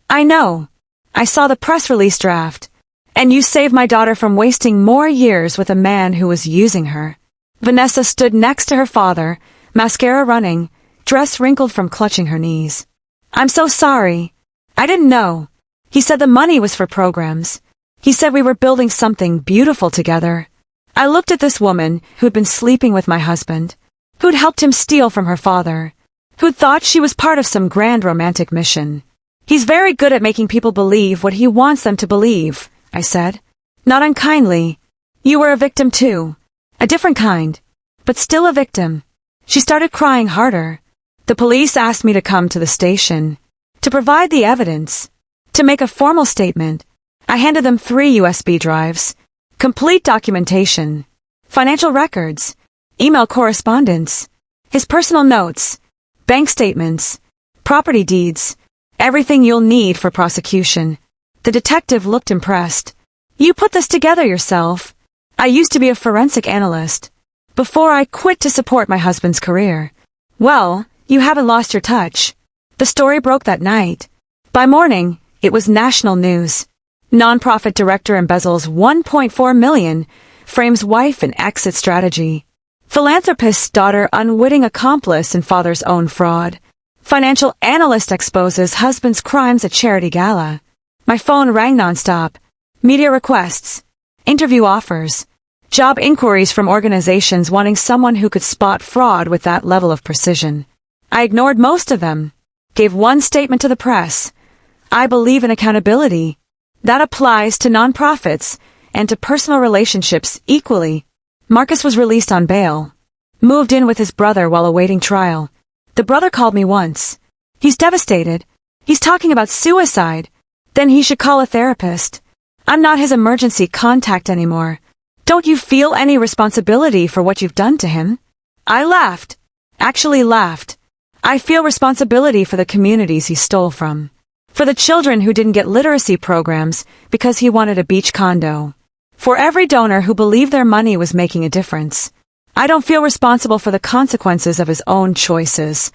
I know. I saw the press release draft. And you saved my daughter from wasting more years with a man who was using her. Vanessa stood next to her father, mascara running, dress wrinkled from clutching her knees. I'm so sorry. I didn't know. He said the money was for programs. He said we were building something beautiful together. I looked at this woman who'd been sleeping with my husband, who'd helped him steal from her father, who'd thought she was part of some grand romantic mission. He's very good at making people believe what he wants them to believe, I said. Not unkindly. You were a victim too. A different kind. But still a victim. She started crying harder. The police asked me to come to the station, to provide the evidence, to make a formal statement. I handed them 3 USB drives, complete documentation, financial records, email correspondence, his personal notes, bank statements, property deeds, everything you'll need for prosecution. The detective looked impressed. You put this together yourself. I used to be a forensic analyst, before I quit to support my husband's career. Well, you haven't lost your touch. The story broke that night. By morning, it was national news. Nonprofit director embezzles $1.4 million, frames wife in exit strategy. Philanthropist's daughter unwitting accomplice in father's own fraud. Financial analyst exposes husband's crimes at charity gala. My phone rang nonstop. Media requests. Interview offers. Job inquiries from organizations wanting someone who could spot fraud with that level of precision. I ignored most of them. Gave one statement to the press. I believe in accountability. That applies to nonprofits and to personal relationships equally. Marcus was released on bail. Moved in with his brother while awaiting trial. The brother called me once. He's devastated. He's talking about suicide. Then he should call a therapist. I'm not his emergency contact anymore. Don't you feel any responsibility for what you've done to him? I laughed. Actually laughed. I feel responsibility for the communities he stole from. For the children who didn't get literacy programs because he wanted a beach condo. For every donor who believed their money was making a difference. I don't feel responsible for the consequences of his own choices.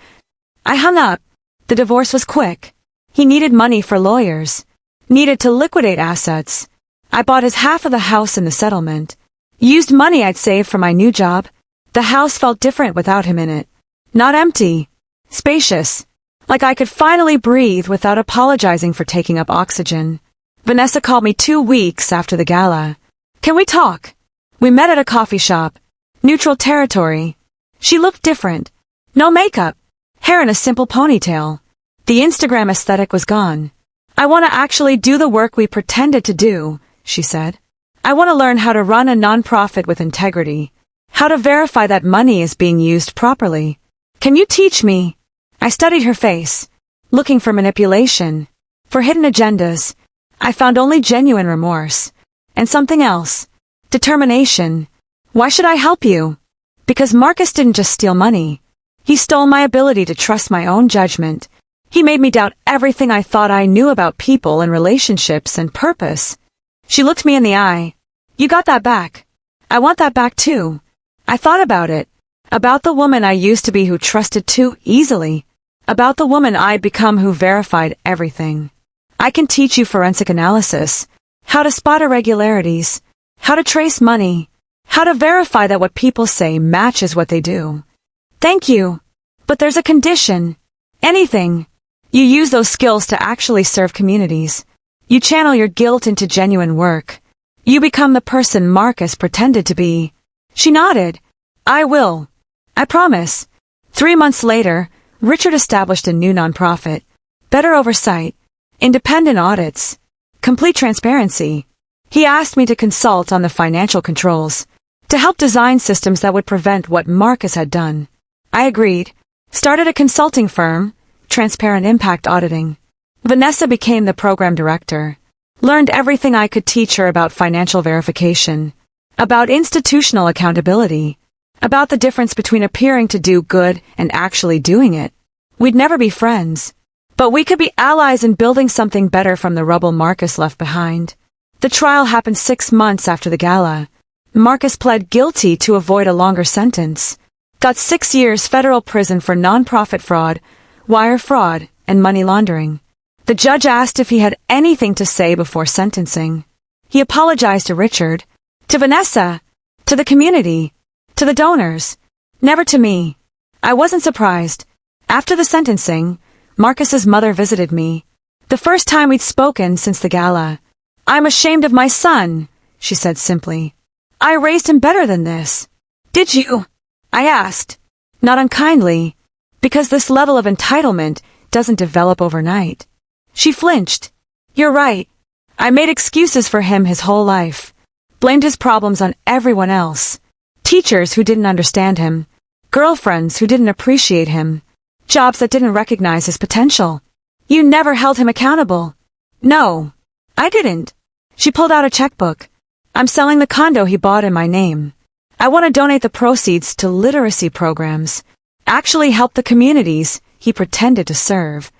I hung up. The divorce was quick. He needed money for lawyers. Needed to liquidate assets. I bought his half of the house in the settlement. Used money I'd saved for my new job. The house felt different without him in it. Not empty. Spacious. Like I could finally breathe without apologizing for taking up oxygen. Vanessa called me 2 weeks after the gala. Can we talk? We met at a coffee shop. Neutral territory. She looked different. No makeup. Hair in a simple ponytail. The Instagram aesthetic was gone. I want to actually do the work we pretended to do, she said. I want to learn how to run a nonprofit with integrity. How to verify that money is being used properly. Can you teach me? I studied her face, looking for manipulation, for hidden agendas. I found only genuine remorse. And something else. Determination. Why should I help you? Because Marcus didn't just steal money. He stole my ability to trust my own judgment. He made me doubt everything I thought I knew about people and relationships and purpose. She looked me in the eye. You got that back. I want that back too. I thought about it. About the woman I used to be who trusted too easily. About the woman I'd become who verified everything. I can teach you forensic analysis. How to spot irregularities. How to trace money. How to verify that what people say matches what they do. Thank you. But there's a condition. Anything. You use those skills to actually serve communities. You channel your guilt into genuine work. You become the person Marcus pretended to be. She nodded. I will. I promise. 3 months later, Richard established a new nonprofit. Better oversight. Independent audits. Complete transparency. He asked me to consult on the financial controls. To help design systems that would prevent what Marcus had done. I agreed. Started a consulting firm. Transparent Impact Auditing. Vanessa became the program director. Learned everything I could teach her about financial verification. About institutional accountability. About the difference between appearing to do good and actually doing it. We'd never be friends. But we could be allies in building something better from the rubble Marcus left behind. The trial happened 6 months after the gala. Marcus pled guilty to avoid a longer sentence. Got 6 years federal prison for nonprofit fraud, wire fraud, and money laundering. The judge asked if he had anything to say before sentencing. He apologized to Richard, to Vanessa, to the community, to the donors. Never to me. I wasn't surprised. After the sentencing, Marcus's mother visited me. The first time we'd spoken since the gala. "I'm ashamed of my son," she said simply. "I raised him better than this." "Did you?" I asked, not unkindly, because this level of entitlement doesn't develop overnight. She flinched. "You're right. I made excuses for him his whole life. Blamed his problems on everyone else. Teachers who didn't understand him. Girlfriends who didn't appreciate him. Jobs that didn't recognize his potential. You never held him accountable." "No, I didn't." She pulled out a checkbook. "I'm selling the condo he bought in my name. I want to donate the proceeds to literacy programs. Actually help the communities he pretended to serve."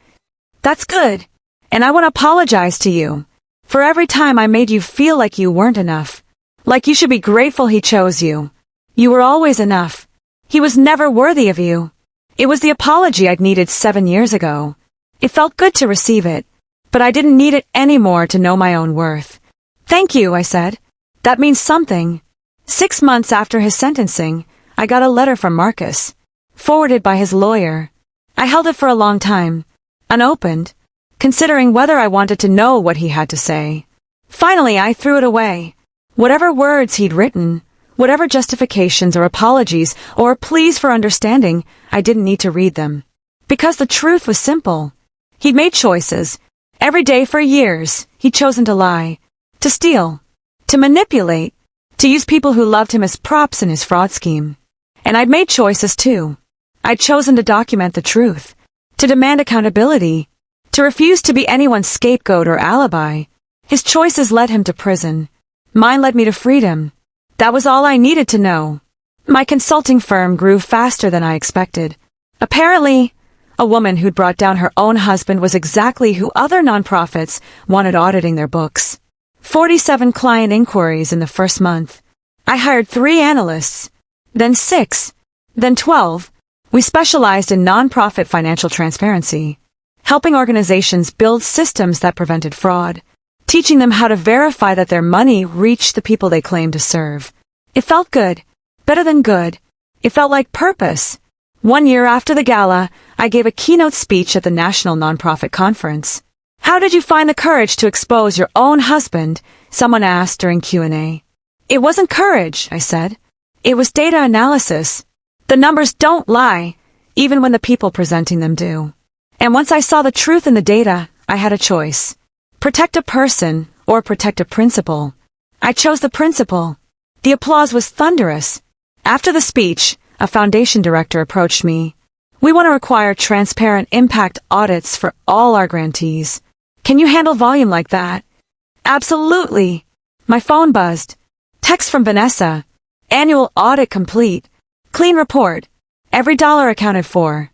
"That's good. And I want to apologize to you for every time I made you feel like you weren't enough. Like you should be grateful he chose you. You were always enough. He was never worthy of you." It was the apology I'd needed 7 years ago. It felt good to receive it, but I didn't need it anymore to know my own worth. "Thank you," I said. "That means something." 6 months after his sentencing, I got a letter from Marcus, forwarded by his lawyer. I held it for a long time, unopened, considering whether I wanted to know what he had to say. Finally, I threw it away. Whatever words he'd written, whatever justifications or apologies or pleas for understanding, I didn't need to read them. Because the truth was simple. He'd made choices. Every day for years, he'd chosen to lie, to steal, to manipulate, to use people who loved him as props in his fraud scheme. And I'd made choices too. I'd chosen to document the truth, to demand accountability, to refuse to be anyone's scapegoat or alibi. His choices led him to prison. Mine led me to freedom. That was all I needed to know. My consulting firm grew faster than I expected. Apparently, a woman who'd brought down her own husband was exactly who other nonprofits wanted auditing their books. 47 client inquiries in the first month. I hired 3 analysts, then 6, then 12. We specialized in nonprofit financial transparency, helping organizations build systems that prevented fraud, teaching them how to verify that their money reached the people they claimed to serve. It felt good, better than good. It felt like purpose. 1 year after the gala, I gave a keynote speech at the National Nonprofit Conference. "How did you find the courage to expose your own husband?" someone asked during Q&A. "It wasn't courage," I said. "It was data analysis. The numbers don't lie, even when the people presenting them do. And once I saw the truth in the data, I had a choice. Protect a person or protect a principle. I chose the principle." The applause was thunderous. After the speech, a foundation director approached me. "We want to require transparent impact audits for all our grantees. Can you handle volume like that?" "Absolutely." My phone buzzed. Text from Vanessa. "Annual audit complete. Clean report. Every dollar accounted for.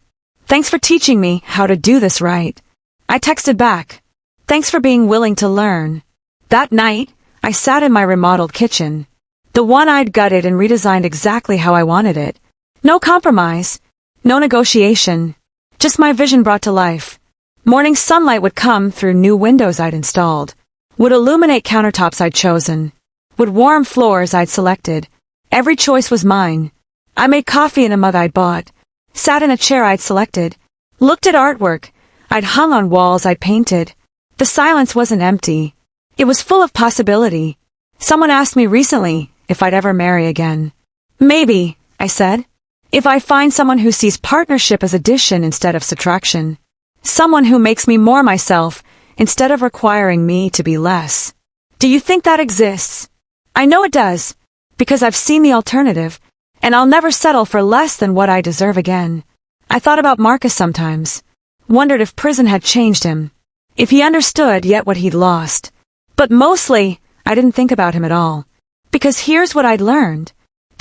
Thanks for teaching me how to do this right." I texted back. "Thanks for being willing to learn." That night, I sat in my remodeled kitchen. The one I'd gutted and redesigned exactly how I wanted it. No compromise. No negotiation. Just my vision brought to life. Morning sunlight would come through new windows I'd installed. Would illuminate countertops I'd chosen. Would warm floors I'd selected. Every choice was mine. I made coffee in a mug I'd bought. Sat in a chair I'd selected. Looked at artwork I'd hung on walls I'd painted. The silence wasn't empty. It was full of possibility. Someone asked me recently if I'd ever marry again. "Maybe," I said. "If I find someone who sees partnership as addition instead of subtraction. Someone who makes me more myself instead of requiring me to be less." Do you think that exists? I know it does, because I've seen the alternative, and I'll never settle for less than what I deserve again. I thought about Marcus sometimes. Wondered if prison had changed him. If he understood yet what he'd lost. But mostly, I didn't think about him at all. Because here's what I'd learned.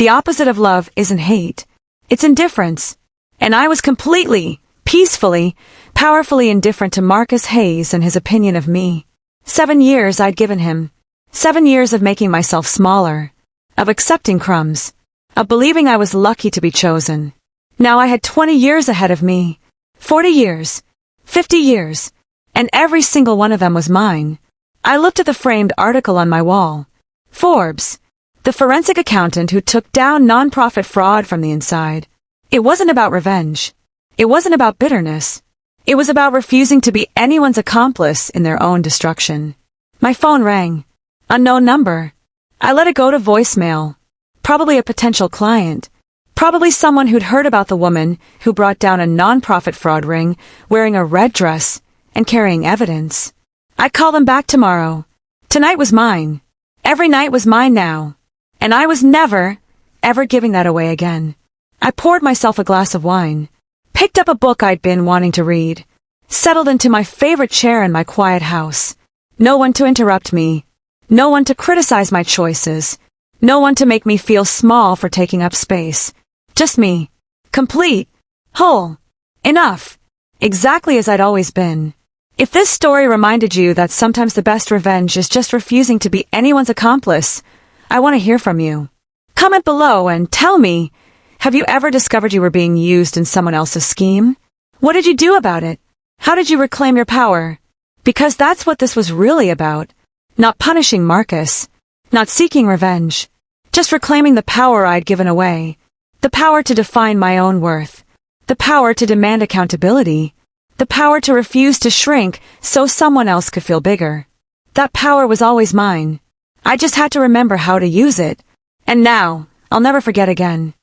The opposite of love isn't hate. It's indifference. And I was completely, peacefully, powerfully indifferent to Marcus Hayes and his opinion of me. 7 years I'd given him. 7 years of making myself smaller. Of accepting crumbs. Of believing I was lucky to be chosen. Now I had 20 years ahead of me. 40 years. 50 years. And every single one of them was mine. I looked at the framed article on my wall. Forbes. The forensic accountant who took down nonprofit fraud from the inside. It wasn't about revenge. It wasn't about bitterness. It was about refusing to be anyone's accomplice in their own destruction. My phone rang. Unknown number. I let it go to voicemail. Probably a potential client. Probably someone who'd heard about the woman who brought down a nonprofit fraud ring wearing a red dress and carrying evidence. I'd call them back tomorrow. Tonight was mine. Every night was mine now. And I was never, ever giving that away again. I poured myself a glass of wine, picked up a book I'd been wanting to read, settled into my favorite chair in my quiet house. No one to interrupt me. No one to criticize my choices. No one to make me feel small for taking up space. Just me. Complete. Whole. Enough. Exactly as I'd always been. If this story reminded you that sometimes the best revenge is just refusing to be anyone's accomplice, I want to hear from you. Comment below and tell me, have you ever discovered you were being used in someone else's scheme? What did you do about it? How did you reclaim your power? Because that's what this was really about. Not punishing Marcus. Not seeking revenge. Just reclaiming the power I'd given away. The power to define my own worth. The power to demand accountability. The power to refuse to shrink so someone else could feel bigger. That power was always mine. I just had to remember how to use it. And now, I'll never forget again.